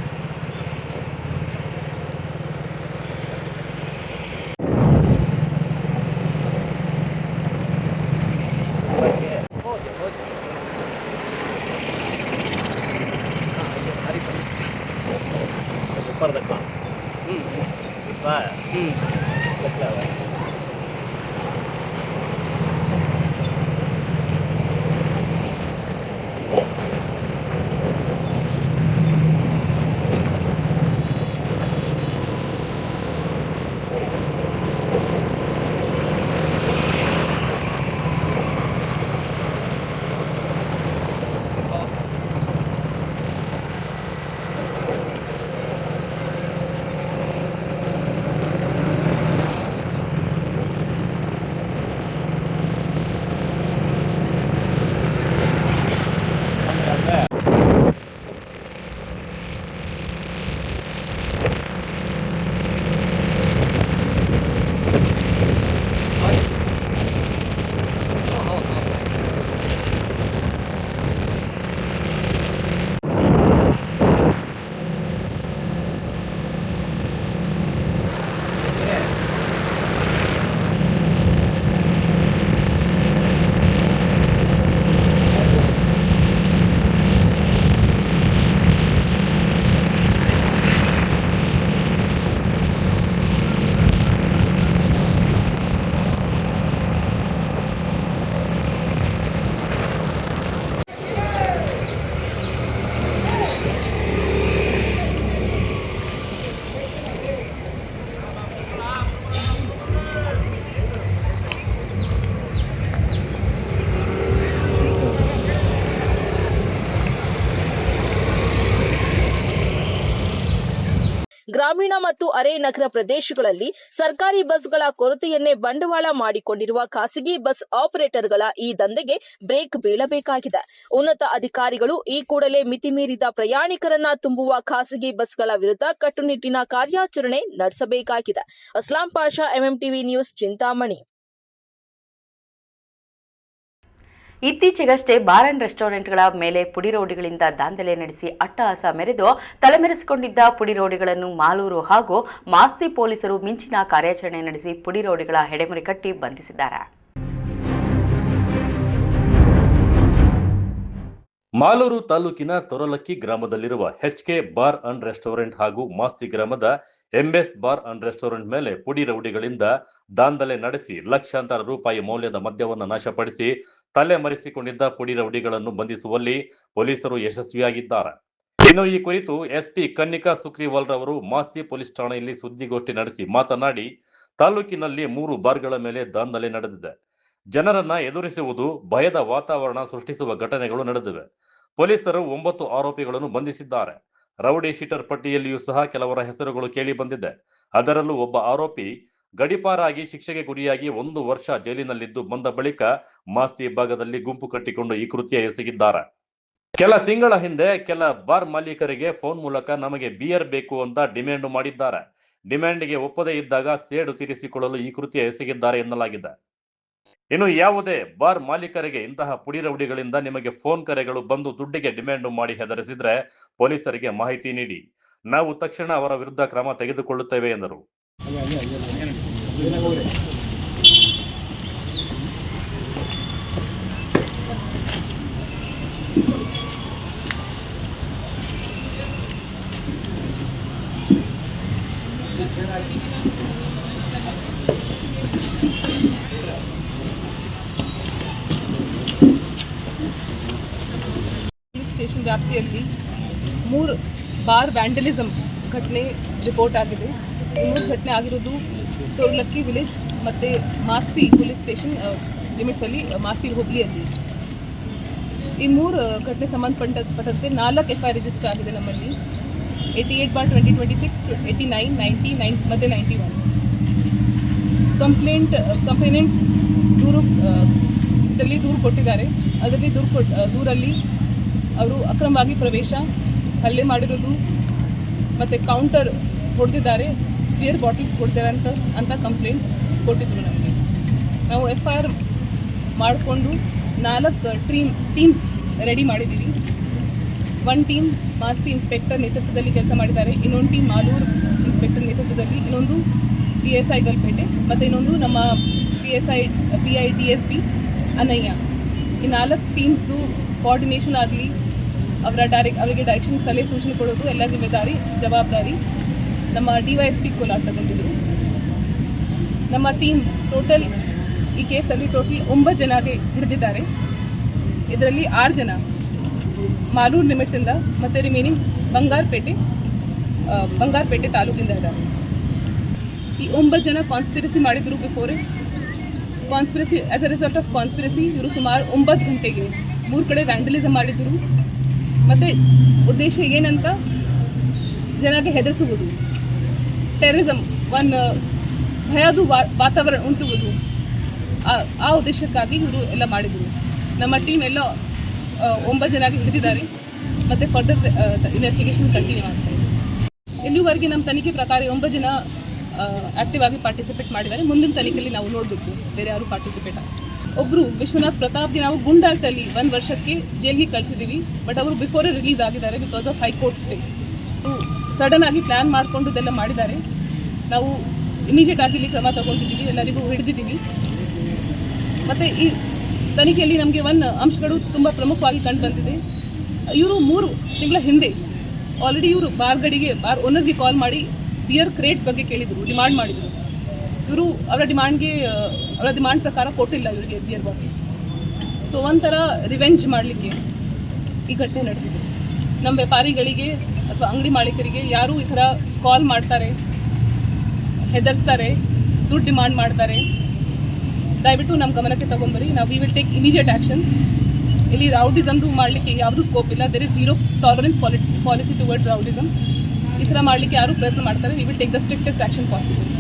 Speaker 4: ऊपर देखो
Speaker 5: ಗ್ರಾಮೀಣ ಮತ್ತು ಅರೆ ನಗರ ಪ್ರದೇಶಗಳಲ್ಲಿ ಸರ್ಕಾರಿ ಬಸ್ಗಳ ಕೊರತೆಯನ್ನೇ ಬಂಡವಾಳ ಮಾಡಿಕೊಂಡಿರುವ ಖಾಸಗಿ ಬಸ್ ಆಪರೇಟರ್ಗಳ ಈ ದಂಧೆಗೆ ಬ್ರೇಕ್ ಬೀಳಬೇಕಾಗಿದೆ. ಉನ್ನತ ಅಧಿಕಾರಿಗಳು ಈ ಕೂಡಲೇ ಮಿತಿ ಮೀರಿದ ಪ್ರಯಾಣಿಕರನ್ನ ತುಂಬುವ ಖಾಸಗಿ ಬಸ್ಗಳ ವಿರುದ್ಧ ಕಟ್ಟುನಿಟ್ಟಿನ ಕಾರ್ಯಾಚರಣೆ ನಡೆಸಬೇಕಾಗಿದೆ. Aslam Pasha, MMTV news, Chintamani.
Speaker 1: ಇತ್ತೀಚೆಗಷ್ಟೇ ಬಾರ್ ಅಂಡ್ ರೆಸ್ಟೋರೆಂಟ್ಗಳ ಮೇಲೆ ಪುಡಿ ರೌಡಿಗಳಿಂದ ದಾಂಧಲೆ ನಡೆಸಿ ಅಟ್ಟಹಾಸ ಮೆರೆದು ತಲೆಮೆರೆಸಿಕೊಂಡಿದ್ದ ಪುಡಿ ರೌಡಿಗಳನ್ನು ಮಾಲೂರು ಹಾಗೂ ಮಾಸ್ತಿ ಪೊಲೀಸರು ಮಿಂಚಿನ ಕಾರ್ಯಾಚರಣೆ ನಡೆಸಿ ಪುಡಿ ರೌಡಿಗಳ ಹೆಡೆಮುರಿ ಕಟ್ಟಿ ಬಂಧಿಸಿದ್ದಾರೆ.
Speaker 2: ಮಾಲೂರು ತಾಲೂಕಿನ ತೊರಲಕ್ಕಿ ಗ್ರಾಮದಲ್ಲಿರುವ HK ಬಾರ್ ಅಂಡ್ ರೆಸ್ಟೋರೆಂಟ್ ಹಾಗೂ ಮಾಸ್ತಿ ಗ್ರಾಮದ MS ಬಾರ್ ಅಂಡ್ ರೆಸ್ಟೋರೆಂಟ್ ಮೇಲೆ ಪುಡಿ ರೌಡಿಗಳಿಂದ ದಾಂಧಲೆ ನಡೆಸಿ ಲಕ್ಷಾಂತರ ರೂಪಾಯಿ ಮೌಲ್ಯದ ಮದ್ಯವನ್ನು ನಾಶಪಡಿಸಿ ತಲೆಮರೆಸಿಕೊಂಡಿದ್ದ ಪುಡಿ ರೌಡಿಗಳನ್ನು ಬಂಧಿಸುವಲ್ಲಿ ಪೊಲೀಸರು ಯಶಸ್ವಿಯಾಗಿದ್ದಾರೆ. ಇನ್ನು ಈ ಕುರಿತು SP ಕನ್ನಿಕಾ ಸುಕ್ರಿವಾಲ್ ರವರು ಮಾಸ್ತಿ ಪೊಲೀಸ್ ಠಾಣೆಯಲ್ಲಿ ಸುದ್ದಿಗೋಷ್ಠಿ ನಡೆಸಿ ಮಾತನಾಡಿ, ತಾಲೂಕಿನಲ್ಲಿ 3 ಬಾರ್ಗಳ ಮೇಲೆ ದಾಂಧಲೆ ನಡೆದಿದೆ. ಜನರನ್ನ ಎದುರಿಸುವುದು, ಭಯದ ವಾತಾವರಣ ಸೃಷ್ಟಿಸುವ ಘಟನೆಗಳು ನಡೆದಿವೆ. ಪೊಲೀಸರು 9 ಆರೋಪಿಗಳನ್ನು ಬಂಧಿಸಿದ್ದಾರೆ. ರೌಡಿ ಶೀಟರ್ ಪಟ್ಟಿಯಲ್ಲಿಯೂ ಸಹ ಕೆಲವರ ಹೆಸರುಗಳು ಕೇಳಿ ಬಂದಿದೆ. ಅದರಲ್ಲೂ ಒಬ್ಬ ಆರೋಪಿ ಗಡಿಪಾರಾಗಿ ಶಿಕ್ಷೆಗೆ ಗುರಿಯಾಗಿ 1 ವರ್ಷ ಜೈಲಿನಲ್ಲಿದ್ದು ಬಂದ ಬಳಿಕ ಮಾಸ್ತಿ ಭಾಗದಲ್ಲಿ ಗುಂಪು ಕಟ್ಟಿಕೊಂಡು ಈ ಕೃತ್ಯ ಎಸಗಿದ್ದಾರೆ. ಕೆಲ ತಿಂಗಳ ಹಿಂದೆ ಕೆಲ ಬಾರ್ ಮಾಲೀಕರಿಗೆ ಫೋನ್ ಮೂಲಕ ನಮಗೆ ಬಿಯರ್ ಬೇಕು ಅಂತ ಡಿಮ್ಯಾಂಡ್ ಮಾಡಿದ್ದಾರೆ. ಡಿಮ್ಯಾಂಡ್ಗೆ ಒಪ್ಪದೇ ಇದ್ದಾಗ ಸೇಡು ತೀರಿಸಿಕೊಳ್ಳಲು ಈ ಕೃತ್ಯ ಎಸಗಿದ್ದಾರೆ ಎನ್ನಲಾಗಿದೆ. ಇನ್ನು ಯಾವುದೇ ಬಾರ್ ಮಾಲೀಕರಿಗೆ ಇಂತಹ ಪುಡಿ ರೌಡಿಗಳಿಂದ ನಿಮಗೆ ಫೋನ್ ಕರೆಗಳು ಬಂದು ದುಡ್ಡಿಗೆ ಡಿಮ್ಯಾಂಡ್ ಮಾಡಿ ಹೆದರಿಸಿದ್ರೆ ಪೊಲೀಸರಿಗೆ ಮಾಹಿತಿ ನೀಡಿ, ನಾವು ತಕ್ಷಣ ಅವರ ವಿರುದ್ಧ ಕ್ರಮ ತೆಗೆದುಕೊಳ್ಳುತ್ತೇವೆ ಎಂದರು.
Speaker 6: ಸ್ಟೇಷನ್ ವ್ಯಾಪ್ತಿಯಲ್ಲಿ 3 ಬಾರ್ ವ್ಯಾಂಡಲಿಸಮ್ ಘಟನೆ ರಿಪೋರ್ಟ್ ಆಗಿದೆ. ಈ 3 ಘಟನೆ ಆಗಿರೋದು ತೊರಲಕ್ಕಿ ವಿಲೇಜ್ ಮತ್ತು ಮಾಸ್ತಿ ಪೊಲೀಸ್ ಸ್ಟೇಷನ್ ಲಿಮಿಟ್ಸಲ್ಲಿ, ಮಾಸ್ತಿ ಹೋಬಳಿಯಲ್ಲಿ. ಈ 3 ಘಟನೆ ಸಂಬಂಧಪಟ್ಟಂತೆ 4 FIR ರಿಜಿಸ್ಟರ್ ಆಗಿದೆ ನಮ್ಮಲ್ಲಿ. 88/2026, 89, 90 ಮತ್ತು 91. ಕಂಪ್ಲೇನೆಂಟ್ಸ್ ಇದರಲ್ಲಿ ದೂರು ಕೊಟ್ಟಿದ್ದಾರೆ. ಅದರಲ್ಲಿ ದೂರಲ್ಲಿ ಅವರು ಅಕ್ರಮವಾಗಿ ಪ್ರವೇಶ, ಹಲ್ಲೆ ಮಾಡಿರೋದು ಮತ್ತು ಕೌಂಟರ್ ಹೊಡೆದಿದ್ದಾರೆ, ಬಿಯರ್ ಬಾಟಲ್ಸ್ ಕೊಡ್ತಾರೆ ಅಂತ ಕಂಪ್ಲೇಂಟ್ ಕೊಟ್ಟಿದ್ರು ನಮಗೆ. ನಾವು FIR ಮಾಡಿಕೊಂಡು 4 ಟೀಮ್ಸ್ ರೆಡಿ ಮಾಡಿದ್ದೀವಿ. 1 ಟೀಮ್ ಮಾಸ್ತಿ ಇನ್ಸ್ಪೆಕ್ಟರ್ ನೇತೃತ್ವದಲ್ಲಿ ಕೆಲಸ ಮಾಡಿದ್ದಾರೆ, ಇನ್ನೊಂದು ಟೀಮ್ ಮಾಲೂರು ಇನ್ಸ್ಪೆಕ್ಟರ್ ನೇತೃತ್ವದಲ್ಲಿ, ಇನ್ನೊಂದು PSI ಗಲ್ಪೇಟೆ ಮತ್ತು ಇನ್ನೊಂದು ನಮ್ಮ PI DSP ಅನಯ್ಯ. ಈ 4 ಟೀಮ್ಸ್ದು ಕೋಆರ್ಡಿನೇಷನ್ ಆಗಲಿ, ಅವರಿಗೆ ಡೈರೆಕ್ಷನ್ ಸಲಹೆ ಸೂಚನೆ ಕೊಡೋದು ಎಲ್ಲ ಜವಾಬ್ದಾರಿ ನಮ್ಮ DYSP ಕೋಲಾರ್ ತಗೊಂಡಿದ್ರು. ನಮ್ಮ ಟೀಮ್ ಟೋಟಲ್ ಈ ಕೇಸಲ್ಲಿ 9 ಜನಗೆ ಹಿಡಿದಿದ್ದಾರೆ. ಇದರಲ್ಲಿ 6 ಜನ ಮಾಲೂರು ಲಿಮಿಟ್ಸಿಂದ ಮತ್ತು ರಿಮೈನಿಂಗ್ ಬಂಗಾರಪೇಟೆ ತಾಲೂಕಿಂದ ಇದ್ದಾರೆ. ಈ 9 ಜನ ಕಾನ್ಸ್ಪಿರಸಿ ಮಾಡಿದ್ರು. As a result of conspiracy ಇವರು ಸುಮಾರು 9 ಗಂಟೆಗೆ 3 ಕಡೆ ವ್ಯಾಂಡಲಿಸಮ್ ಮಾಡಿದ್ರು. ಮತ್ತು ಉದ್ದೇಶ ಏನಂತ ಜನಗೆ ಹೆದರಿಸುವುದು, ಟೆರರಿಸಮ್, ಭಯದ ವಾತಾವರಣ ಉಂಟುವುದು, ಆ ಉದ್ದೇಶಕ್ಕಾಗಿ ಇವರು ಎಲ್ಲ ಮಾಡಿದರು. ನಮ್ಮ ಟೀಮ್ ಎಲ್ಲ 9 ಜನಗೆ ಹಿಡಿದಿದ್ದಾರೆ ಮತ್ತು ಫರ್ದರ್ ಇನ್ವೆಸ್ಟಿಗೇಷನ್ ಕಂಟಿನ್ಯೂ ಆಗ್ತಾ ಇದೆ. ಇಲ್ಲಿವರೆಗೆ ನಮ್ಮ ತನಿಖೆ ಪ್ರಕಾರ 9 ಜನ ಆ್ಯಕ್ಟಿವ್ ಆಗಿ ಪಾರ್ಟಿಸಿಪೇಟ್ ಮಾಡಿದ್ದಾರೆ. ಮುಂದಿನ ತನಿಖೆಯಲ್ಲಿ ನಾವು ನೋಡಬೇಕು ಬೇರೆ ಯಾರು ಪಾರ್ಟಿಸಿಪೇಟ್ ಆಗಿ. ಒಬ್ಬರು ವಿಶ್ವನಾಥ್ ಪ್ರತಾಪ್ಗೆ ನಾವು ಗುಂಡಾಟಲ್ಲಿ 1 ವರ್ಷಕ್ಕೆ ಜೈಲಿಗೆ ಕಳಿಸಿದ್ದೀವಿ. ಬಟ್ ಅವರು ಬಿಫೋರೇ ರಿಲೀಸ್ ಆಗಿದ್ದಾರೆ because of high court stay. Sudden ಆಗಿ ಪ್ಲ್ಯಾನ್ ಮಾಡಿಕೊಂಡು ಇದೆಲ್ಲ ಮಾಡಿದ್ದಾರೆ. ನಾವು ಇಮಿಡಿಯೇಟ್ ಆಗಿ ಇಲ್ಲಿ ಕ್ರಮ ತಗೊಂಡಿದ್ದೀವಿ, ಎಲ್ಲರಿಗೂ ಹಿಡಿದಿದ್ದೀವಿ. ಮತ್ತು ಈ ತನಿಖೆಯಲ್ಲಿ ನಮಗೆ 1 ಅಂಶಗಳು ತುಂಬ ಪ್ರಮುಖವಾಗಿ ಕಂಡು ಬಂದಿದೆ. ಇವರು 3 ತಿಂಗಳ ಹಿಂದೆ ಆಲ್ರೆಡಿ ಇವರು ಬಾರ್ ಓನರ್ಸ್ಗೆ ಕಾಲ್ ಮಾಡಿ ಬಿಯರ್ ಕ್ರೇಟ್ಸ್ ಬಗ್ಗೆ ಕೇಳಿದರು, ಡಿಮಾಂಡ್ ಮಾಡಿದರು. ಇವರು ಅವರ ಡಿಮಾಂಡ್ ಪ್ರಕಾರ ಕೊಟ್ಟಿಲ್ಲ ಇವರಿಗೆ ಬಿಯರ್ ಬಾಟಲ್ಸ್. ಸೊ ಒಂಥರ ರಿವೆಂಜ್ ಮಾಡಲಿಕ್ಕೆ ಈ ಘಟನೆ ನಡೆದಿದೆ. ನಮ್ಮ ವ್ಯಾಪಾರಿಗಳಿಗೆ ಅಥವಾ ಅಂಗಡಿ ಮಾಲೀಕರಿಗೆ ಯಾರು ಈ ಥರ ಕಾಲ್ ಮಾಡ್ತಾರೆ, ಹೆದರ್ಸ್ತಾರೆ, ದುಡ್ಡು ಡಿಮಾಂಡ್ ಮಾಡ್ತಾರೆ, ದಯವಿಟ್ಟು ನಮ್ಮ ಗಮನಕ್ಕೆ ತಗೊಂಬರಿ. ನಾವು we will take immediate action. ಇಲ್ಲಿ ರೌಡಿಸಮ್ದು ಮಾಡಲಿಕ್ಕೆ ಯಾವುದೂ ಸ್ಕೋಪ್ ಇಲ್ಲ. There is 0 tolerance policy towards rowdyism. ಈ ಥರ ಮಾಡಲಿಕ್ಕೆ ಯಾರು ಪ್ರಯತ್ನ ಮಾಡ್ತಾರೆ, we will take the strictest action possible.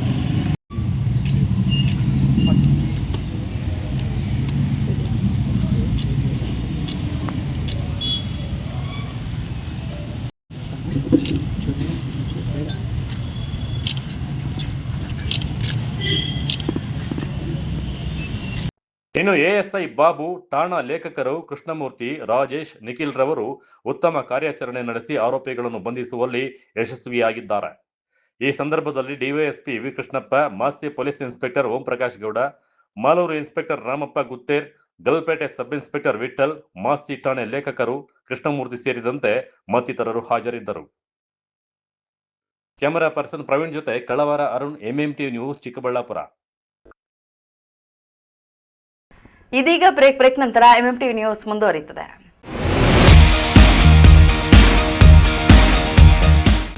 Speaker 2: ಇನ್ನು ಎಎಸ್ಐ ಬಾಬು, ಠಾಣಾ ಲೇಖಕರು ಕೃಷ್ಣಮೂರ್ತಿ, ರಾಜೇಶ್, ನಿಖಿಲ್ ರವರು ಉತ್ತಮ ಕಾರ್ಯಾಚರಣೆ ನಡೆಸಿ ಆರೋಪಿಗಳನ್ನು ಬಂಧಿಸುವಲ್ಲಿ ಯಶಸ್ವಿಯಾಗಿದ್ದಾರೆ. ಈ ಸಂದರ್ಭದಲ್ಲಿ DYSP V Krishnappa, Masti police inspector Om Prakash Gowda, Malur inspector Ramappa ಗುತ್ತೇರ್, ಗಲ್ಪೇಟೆ ಸಬ್ ಇನ್ಸ್ಪೆಕ್ಟರ್ ವಿಠಲ್, ಮಾಸ್ತಿ ಠಾಣೆ ಲೇಖಕರು ಕೃಷ್ಣಮೂರ್ತಿ ಸೇರಿದಂತೆ ಮತ್ತಿತರರು ಹಾಜರಿದ್ದರು. ಕ್ಯಾಮೆರಾ ಪರ್ಸನ್ ಪ್ರವೀಣ್ ಜೊತೆ ಕಳವಾರ ಅರುಣ್, ಎಂಎಂಟಿ ನ್ಯೂಸ್, ಚಿಕ್ಕಬಳ್ಳಾಪುರ.
Speaker 1: ಇದೀಗ ಬ್ರೇಕ್ ನಂತರ ಎಂಎಂಟಿವಿ ನ್ಯೂಸ್ ಮುಂದುವರಿಯುತ್ತದೆ.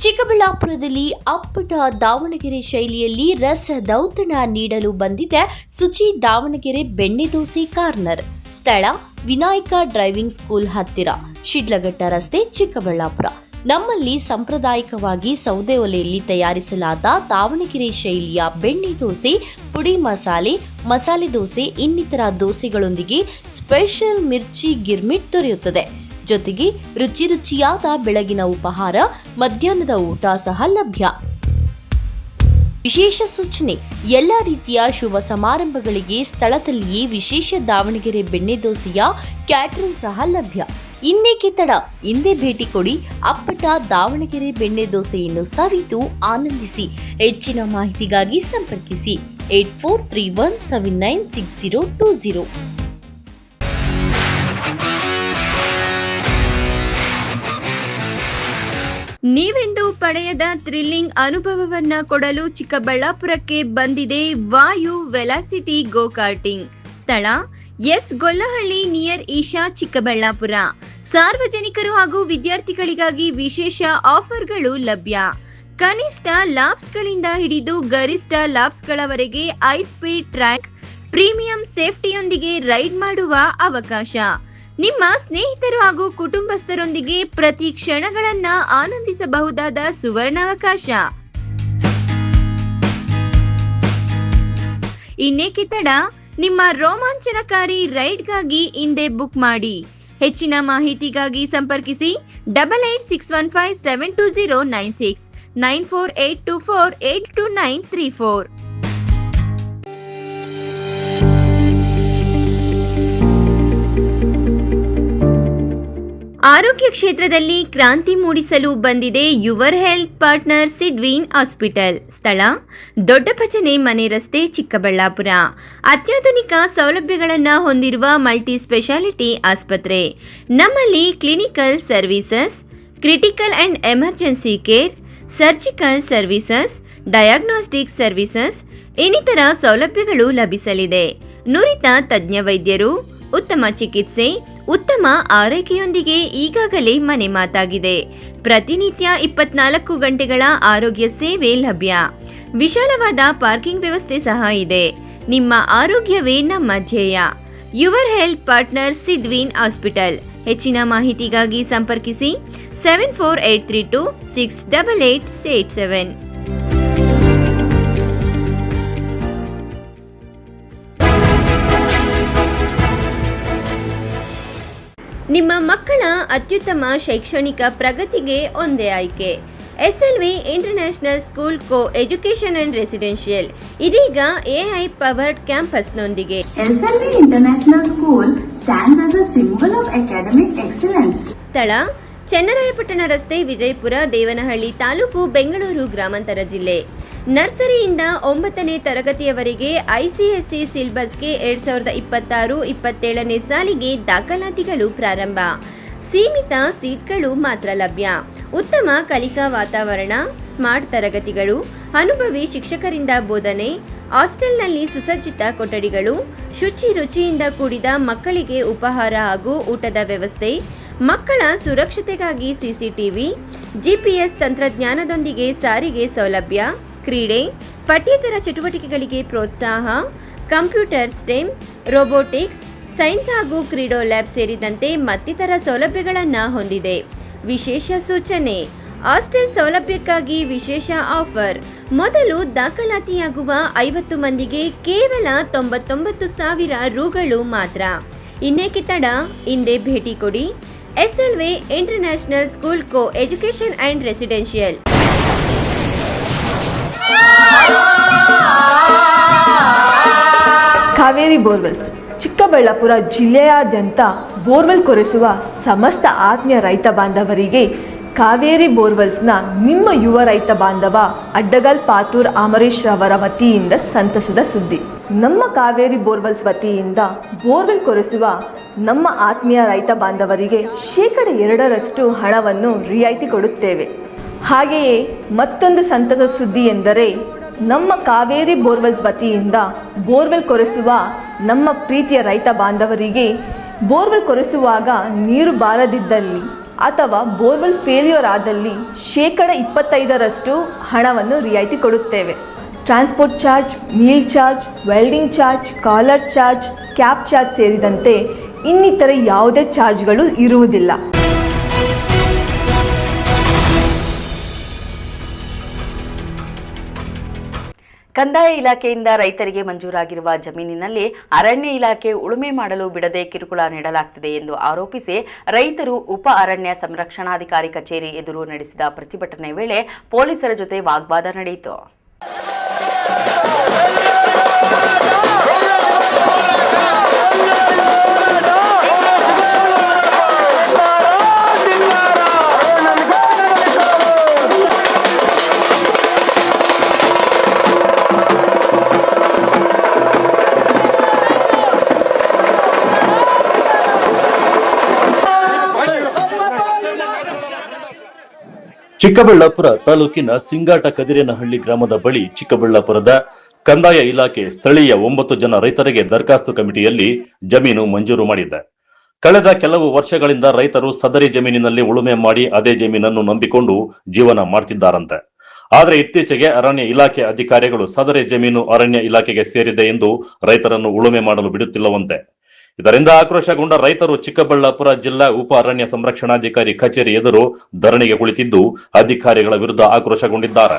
Speaker 7: ಚಿಕ್ಕಬಳ್ಳಾಪುರದಲ್ಲಿ ಅಪ್ಪಟ ದಾವಣಗೆರೆ ಶೈಲಿಯಲ್ಲಿ ರಸದೌತಣ ನೀಡಲು ಬಂದಿದೆ ಸುಚಿ ದಾವಣಗೆರೆ ಬೆಣ್ಣೆ ದೋಸೆ ಕಾರ್ನರ್. ಸ್ಥಳ ವಿನಾಯಕ ಡ್ರೈವಿಂಗ್ ಸ್ಕೂಲ್ ಹತ್ತಿರ, ಶಿಡ್ಲಘಟ್ಟ ರಸ್ತೆ, ಚಿಕ್ಕಬಳ್ಳಾಪುರ. ನಮ್ಮಲ್ಲಿ ಸಾಂಪ್ರದಾಯಿಕವಾಗಿ ಸೌದೆ ಒಲೆಯಲ್ಲಿ ತಯಾರಿಸಲಾದ ದಾವಣಗೆರೆ ಶೈಲಿಯ ಬೆಣ್ಣೆ ದೋಸೆ, ಪುಡಿ ಮಸಾಲೆ, ಮಸಾಲೆ ದೋಸೆ ಇನ್ನಿತರ ದೋಸೆಗಳೊಂದಿಗೆ ಸ್ಪೆಷಲ್ ಮಿರ್ಚಿ ಗಿರ್ಮಿಟ್ ದೊರೆಯುತ್ತದೆ. ಜೊತೆಗೆ ರುಚಿ ರುಚಿಯಾದ ಬೆಳಗಿನ ಉಪಹಾರ, ಮಧ್ಯಾಹ್ನದ ಊಟ ಸಹ ಲಭ್ಯ. ವಿಶೇಷ ಸೂಚನೆ: ಎಲ್ಲ ರೀತಿಯ ಶುಭ ಸಮಾರಂಭಗಳಿಗೆ ಸ್ಥಳದಲ್ಲಿಯೇ ವಿಶೇಷ ದಾವಣಗೆರೆ ಬೆಣ್ಣೆ ದೋಸೆಯ ಕ್ಯಾಟರಿಂಗ್ ಸಹ ಲಭ್ಯ. ಇನ್ನೇಕೆ ತಡ, ಹಿಂದೆ ಭೇಟಿ ಕೊಡಿ. ಅಪ್ಪಟ ದಾವಣಗೆರೆ ಬೆಣ್ಣೆ ದೋಸೆಯನ್ನು ಸವಿದು ಆನಂದಿಸಿ. ಹೆಚ್ಚಿನ ಮಾಹಿತಿಗಾಗಿ ಸಂಪರ್ಕಿಸಿ 8431796020.
Speaker 8: ನೀವೆಂದು ಪಡೆಯದ ಥ್ರಿಲ್ಲಿಂಗ್ ಅನುಭವವನ್ನ ಕೊಡಲು ಚಿಕ್ಕಬಳ್ಳಾಪುರಕ್ಕೆ ಬಂದಿದೆ ವಾಯು ವೆಲಾಸಿಟಿ ಗೋ ಕಾರ್ಟಿಂಗ್. ಸ್ಥಳ ಎಸ್ ಗೊಲ್ಲಹಳ್ಳಿ ನಿಯರ್ ಈಶಾ, ಚಿಕ್ಕಬಳ್ಳಾಪುರ. ಸಾರ್ವಜನಿಕರು ಹಾಗೂ ವಿದ್ಯಾರ್ಥಿಗಳಿಗಾಗಿ ವಿಶೇಷ ಆಫರ್ಗಳು ಲಭ್ಯ. ಕನಿಷ್ಠ ಲಾಪ್ಸ್ಗಳಿಂದ ಹಿಡಿದು ಗರಿಷ್ಠ ಲಾಪ್ಸ್ಗಳವರೆಗೆ ಹೈ ಸ್ಪೀಡ್ ಟ್ರ್ಯಾಕ್, ಪ್ರೀಮಿಯಂ ಸೇಫ್ಟಿಯೊಂದಿಗೆ ರೈಡ್ ಮಾಡುವ ಅವಕಾಶ. ನಿಮ್ಮ ಸ್ನೇಹಿತರು ಹಾಗೂ ಕುಟುಂಬಸ್ಥರೊಂದಿಗೆ ಪ್ರತಿ ಕ್ಷಣಗಳನ್ನ ಆನಂದಿಸಬಹುದಾದ ಸುವರ್ಣಾವಕಾಶ. ಇನ್ನೇಕೆ ತಡ, ನಿಮ್ಮ ರೋಮಾಂಚನಕಾರಿ ರೈಡ್ಗಾಗಿ ಹಿಂದೆ ಬುಕ್ ಮಾಡಿ. ಹೆಚ್ಚಿನ ಮಾಹಿತಿಗಾಗಿ ಸಂಪರ್ಕಿಸಿ 8861572096 9482482934. ಆರೋಗ್ಯ ಕ್ಷೇತ್ರದಲ್ಲಿ ಕ್ರಾಂತಿ ಮೂಡಿಸಲು ಬಂದಿದೆ your health partner Sidveen hospital. ಸ್ಥಳ ದೊಡ್ಡಭಜನೆ ಮನೆ ರಸ್ತೆ, ಚಿಕ್ಕಬಳ್ಳಾಪುರ. ಅತ್ಯಾಧುನಿಕ ಸೌಲಭ್ಯಗಳನ್ನು ಹೊಂದಿರುವ ಮಲ್ಟಿ ಸ್ಪೆಷಾಲಿಟಿ ಆಸ್ಪತ್ರೆ. ನಮ್ಮಲ್ಲಿ clinical services, critical and emergency care, surgical services, diagnostic services ಇನ್ನಿತರ ಸೌಲಭ್ಯಗಳು ಲಭಿಸಲಿದೆ. ನುರಿತ ತಜ್ಞ ವೈದ್ಯರು, ಉತ್ತಮ ಚಿಕಿತ್ಸೆ, ಉತ್ತಮ ಆರೈಕೆಯೊಂದಿಗೆ ಈಗಾಗಲೇ ಮನೆ ಮಾತಾಗಿದೆ. ಪ್ರತಿನಿತ್ಯ 24 ಗಂಟೆಗಳ ಆರೋಗ್ಯ ಸೇವೆ ಲಭ್ಯ. ವಿಶಾಲವಾದ ಪಾರ್ಕಿಂಗ್ ವ್ಯವಸ್ಥೆ ಸಹ ಇದೆ. ನಿಮ್ಮ ಆರೋಗ್ಯವೇ ನಮ್ಮ ಧ್ಯೇಯ. Your health partner Sidveen hospital. ಹೆಚ್ಚಿನ ಮಾಹಿತಿಗಾಗಿ ಸಂಪರ್ಕಿಸಿ 7483268887. ನಿಮ್ಮ ಮಕ್ಕಳ ಅತ್ಯುತ್ತಮ ಶೈಕ್ಷಣಿಕ ಪ್ರಗತಿಗೆ ಒಂದೇ ಆಯ್ಕೆ. SLV international school co education and residential ಇದೀಗ AI ಪವರ್ಡ್ ಕ್ಯಾಂಪಸ್ನೊಂದಿಗೆ.
Speaker 9: SLV international school stands as a symbol of academic excellence.
Speaker 8: ಸ್ಥಳ ಚನ್ನರಾಯಪಟ್ಟಣ ರಸ್ತೆ, ವಿಜಯಪುರ, ದೇವನಹಳ್ಳಿ ತಾಲೂಕು, ಬೆಂಗಳೂರು ಗ್ರಾಮಾಂತರ ಜಿಲ್ಲೆ. ನರ್ಸರಿಯಿಂದ 9ನೇ ತರಗತಿಯವರೆಗೆ ICSE ಸಿಲೆಬಸ್ಗೆ 2026-27ನೇ ಸಾಲಿಗೆ ದಾಖಲಾತಿಗಳು ಪ್ರಾರಂಭ. ಸೀಮಿತ ಸೀಟ್ಗಳು ಮಾತ್ರ ಲಭ್ಯ. ಉತ್ತಮ ಕಲಿಕಾ ವಾತಾವರಣ, ಸ್ಮಾರ್ಟ್ ತರಗತಿಗಳು, ಅನುಭವಿ ಶಿಕ್ಷಕರಿಂದ ಬೋಧನೆ, ಹಾಸ್ಟೆಲ್ನಲ್ಲಿ ಸುಸಜ್ಜಿತ ಕೊಠಡಿಗಳು, ಶುಚಿ ರುಚಿಯಿಂದ ಕೂಡಿದ ಮಕ್ಕಳಿಗೆ ಉಪಹಾರ ಹಾಗೂ ಊಟದ ವ್ಯವಸ್ಥೆ, ಮಕ್ಕಳ ಸುರಕ್ಷತೆಗಾಗಿ CCTV, GPS ತಂತ್ರಜ್ಞಾನದೊಂದಿಗೆ ಸಾರಿಗೆ ಸೌಲಭ್ಯ, ಕ್ರೀಡೆ, ಪಠ್ಯೇತರ ಚಟುವಟಿಕೆಗಳಿಗೆ ಪ್ರೋತ್ಸಾಹ, ಕಂಪ್ಯೂಟರ್, ಸ್ಟೆಮ್, ರೋಬೋಟಿಕ್ಸ್, ಸೈನ್ಸ್ ಹಾಗೂ ಕ್ರೀಡೋ ಲ್ಯಾಬ್ ಸೇರಿದಂತೆ ಮತ್ತಿತರ ಸೌಲಭ್ಯಗಳನ್ನು ಹೊಂದಿದೆ. ವಿಶೇಷ ಸೂಚನೆ: ಹಾಸ್ಟೆಲ್ ಸೌಲಭ್ಯಕ್ಕಾಗಿ ವಿಶೇಷ ಆಫರ್. ಮೊದಲು ದಾಖಲಾತಿಯಾಗುವ 50 ಮಂದಿಗೆ ಕೇವಲ 99,000 ರೂಗಳು ಮಾತ್ರ. ಇನ್ನೇಕೆ ತಡ, ಹಿಂದೆ ಭೇಟಿ ಕೊಡಿ. SLV international school co education and residential.
Speaker 10: Kaveri borewells Chikkaballapur ಜಿಲ್ಲೆಯಾದ್ಯಂತ ಬೋರ್ವೆಲ್ ಕೊರೆಸುವ ಸಮಸ್ತ ಆತ್ಮೀಯ ರೈತ ಬಾಂಧವರಿಗೆ ಕಾವೇರಿ ಬೋರ್ವೆಲ್ಸ್ನ ನಿಮ್ಮ ಯುವ ರೈತ ಬಾಂಧವ ಅಡ್ಡಗಲ್ ಪಾತೂರ್ ಅಮರೀಶ್ ರವರ ವತಿಯಿಂದ ಸಂತಸದ ಸುದ್ದಿ. ನಮ್ಮ ಕಾವೇರಿ ಬೋರ್ವೆಲ್ಸ್ ವತಿಯಿಂದ ಬೋರ್ವೆಲ್ ಕೊರೆಸುವ ನಮ್ಮ ಆತ್ಮೀಯ ರೈತ ಬಾಂಧವರಿಗೆ 2% ಹಣವನ್ನು ರಿಯಾಯಿತಿ ಕೊಡುತ್ತೇವೆ. ಹಾಗೆಯೇ ಮತ್ತೊಂದು ಸಂತಸ ಸುದ್ದಿ ಎಂದರೆ ನಮ್ಮ ಕಾವೇರಿ ಬೋರ್ವೆಲ್ಸ್ ವತಿಯಿಂದ ಬೋರ್ವೆಲ್ ಕೊರೆಸುವ ನಮ್ಮ ಪ್ರೀತಿಯ ರೈತ ಬಾಂಧವರಿಗೆ ಬೋರ್ವೆಲ್ ಕೊರೆಸುವಾಗ ನೀರು ಬಾರದಿದ್ದಲ್ಲಿ ಅಥವಾ ಬೋರ್ವೆಲ್ ಫೇಲ್ಯೂರ್ ಆದಲ್ಲಿ 25% ಹಣವನ್ನು ರಿಯಾಯಿತಿ ಕೊಡುತ್ತೇವೆ. Transport charge, meal charge, welding charge, collar charge, cab charge ಸೇರಿದಂತೆ ಇನ್ನಿತರೆ ಯಾವುದೇ ಚಾರ್ಜ್ಗಳು ಇರುವುದಿಲ್ಲ.
Speaker 1: ಕಂದಾಯ ಇಲಾಖೆಯಿಂದ ರೈತರಿಗೆ ಮಂಜೂರಾಗಿರುವ ಜಮೀನಿನಲ್ಲಿ ಅರಣ್ಯ ಇಲಾಖೆ ಉಳುಮೆ ಮಾಡಲು ಬಿಡದೆ ಕಿರುಕುಳ ನೀಡಲಾಗುತ್ತಿದೆ ಎಂದು ಆರೋಪಿಸಿ ರೈತರು ಉಪ ಅರಣ್ಯ ಸಂರಕ್ಷಣಾಧಿಕಾರಿ ಕಚೇರಿ ಎದುರು ನಡೆಸಿದ ಪ್ರತಿಭಟನೆ ವೇಳೆ ಪೊಲೀಸರ ಜೊತೆ ವಾಗ್ವಾದ ನಡೆಯಿತು.
Speaker 2: ಚಿಕ್ಕಬಳ್ಳಾಪುರ ತಾಲೂಕಿನ ಸಿಂಗಾಟ ಕದಿರೇನಹಳ್ಳಿ ಗ್ರಾಮದ ಬಳಿ ಚಿಕ್ಕಬಳ್ಳಾಪುರದ ಕಂದಾಯ ಇಲಾಖೆ ಸ್ಥಳೀಯ 9 ಜನ ರೈತರಿಗೆ ದರಖಾಸ್ತು ಕಮಿಟಿಯಲ್ಲಿ ಜಮೀನು ಮಂಜೂರು ಮಾಡಿದೆ. ಕಳೆದ ಕೆಲವು ವರ್ಷಗಳಿಂದ ರೈತರು ಸದರಿ ಜಮೀನಿನಲ್ಲಿ ಉಳುಮೆ ಮಾಡಿ ಅದೇ ಜಮೀನನ್ನು ನಂಬಿಕೊಂಡು ಜೀವನ ಮಾಡ್ತಿದ್ದಾರಂತೆ. ಆದರೆ ಇತ್ತೀಚೆಗೆ ಅರಣ್ಯ ಇಲಾಖೆ ಅಧಿಕಾರಿಗಳು ಸದರಿ ಜಮೀನು ಅರಣ್ಯ ಇಲಾಖೆಗೆ ಸೇರಿದೆ ಎಂದು ರೈತರನ್ನು ಉಳುಮೆ ಮಾಡಲು ಬಿಡುತ್ತಿಲ್ಲವಂತೆ. ಇದರಿಂದ ಆಕ್ರೋಶಗೊಂಡ ರೈತರು ಚಿಕ್ಕಬಳ್ಳಾಪುರ ಜಿಲ್ಲಾ ಉಪ ಅರಣ್ಯ ಸಂರಕ್ಷಣಾಧಿಕಾರಿ ಕಚೇರಿ ಎದುರು ಧರಣಿಗೆ ಕುಳಿತಿದ್ದು ಅಧಿಕಾರಿಗಳ ವಿರುದ್ಧ ಆಕ್ರೋಶಗೊಂಡಿದ್ದಾರೆ.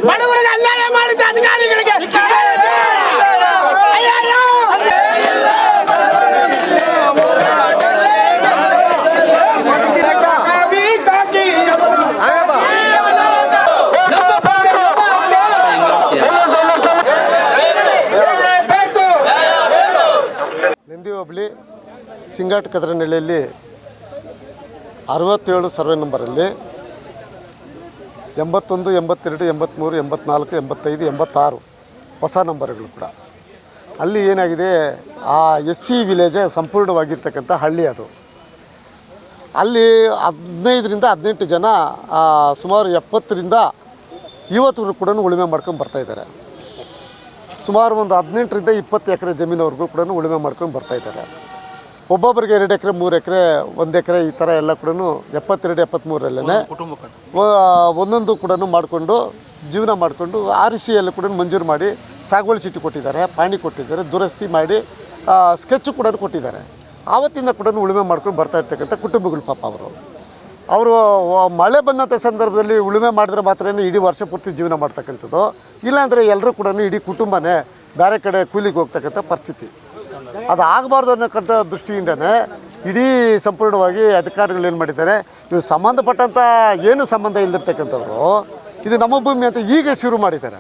Speaker 11: ಬಡವರಿಗೆ ಅನ್ಯಾಯ ಮಾಡಿದ ಅಧಿಕಾರಿಗಳಿಗೆ
Speaker 12: ನಂದಿ ಹೋಬಳಿ ಸಿಂಗಾಟ ಕದಿರೇನಹಳ್ಳಿಯಲ್ಲಿ 67 ಸರ್ವೆ ನಂಬರಲ್ಲಿ 81, 82, 83, 84, 85, 86 ಹೊಸ ನಂಬರ್ಗಳು ಕೂಡ. ಅಲ್ಲಿ ಏನಾಗಿದೆ, ಆ SC ವಿಲೇಜ್ ಸಂಪೂರ್ಣವಾಗಿರ್ತಕ್ಕಂಥ ಹಳ್ಳಿ ಅದು. ಅಲ್ಲಿ 15ರಿಂದ 18 ಜನ ಸುಮಾರು 70ರಿಂದ 50 ಕೂಡ ಉಳುಮೆ ಮಾಡ್ಕೊಂಡು ಬರ್ತಾಯಿದ್ದಾರೆ. ಸುಮಾರು ಒಂದು 18ರಿಂದ 20 ಎಕರೆ ಜಮೀನವರೆಗೂ ಕೂಡ ಉಳುಮೆ ಮಾಡ್ಕೊಂಡು ಬರ್ತಾಯಿದ್ದಾರೆ. ಒಬ್ಬೊಬ್ಬರಿಗೆ 2 ಎಕರೆ 3 ಎಕರೆ 1 ಎಕರೆ ಈ ಥರ ಎಲ್ಲ ಕೂಡ 72, 73ರಲ್ಲೇ ಒಂದೊಂದು ಕೂಡ ಮಾಡಿಕೊಂಡು ಜೀವನ ಮಾಡಿಕೊಂಡು RCಯಲ್ಲಿ ಕೂಡ ಮಂಜೂರು ಮಾಡಿ ಸಾಗುವಳಿ ಚೀಟಿ ಕೊಟ್ಟಿದ್ದಾರೆ, ಪಾಣಿ ಕೊಟ್ಟಿದ್ದಾರೆ, ದುರಸ್ತಿ ಮಾಡಿ ಸ್ಕೆಚ್ಚು ಕೂಡ ಕೊಟ್ಟಿದ್ದಾರೆ. ಆವತ್ತಿಂದ ಕೂಡ ಉಳುಮೆ ಮಾಡ್ಕೊಂಡು ಬರ್ತಾ ಇರ್ತಕ್ಕಂಥ ಕುಟುಂಬಗಳು ಪಾಪ ಅವರು ಮಳೆ ಬಂದಂಥ ಸಂದರ್ಭದಲ್ಲಿ ಉಳುಮೆ ಮಾಡಿದ್ರೆ ಮಾತ್ರ ಇಡೀ ವರ್ಷ ಪೂರ್ತಿ ಜೀವನ ಮಾಡ್ತಕ್ಕಂಥದ್ದು. ಇಲ್ಲಾಂದರೆ ಎಲ್ಲರೂ ಕೂಡ ಇಡೀ ಕುಟುಂಬನೇ ಬೇರೆ ಕಡೆ ಕೂಲಿಗೆ ಹೋಗ್ತಕ್ಕಂಥ ಪರಿಸ್ಥಿತಿ. ಅದು ಆಗಬಾರ್ದು ಅನ್ನೋಕ್ಕಂಥ ದೃಷ್ಟಿಯಿಂದನೇ ಇಡೀ ಸಂಪೂರ್ಣವಾಗಿ ಅಧಿಕಾರಿಗಳು ಏನು ಮಾಡಿದ್ದಾರೆ, ಇವು ಸಂಬಂಧಪಟ್ಟಂಥ ಏನು ಸಂಬಂಧ ಇಲ್ಲದಿರ್ತಕ್ಕಂಥವ್ರು ಇದು ನಮ್ಮ ಭೂಮಿ ಅಂತ ಈಗ ಶುರು ಮಾಡಿದ್ದಾರೆ.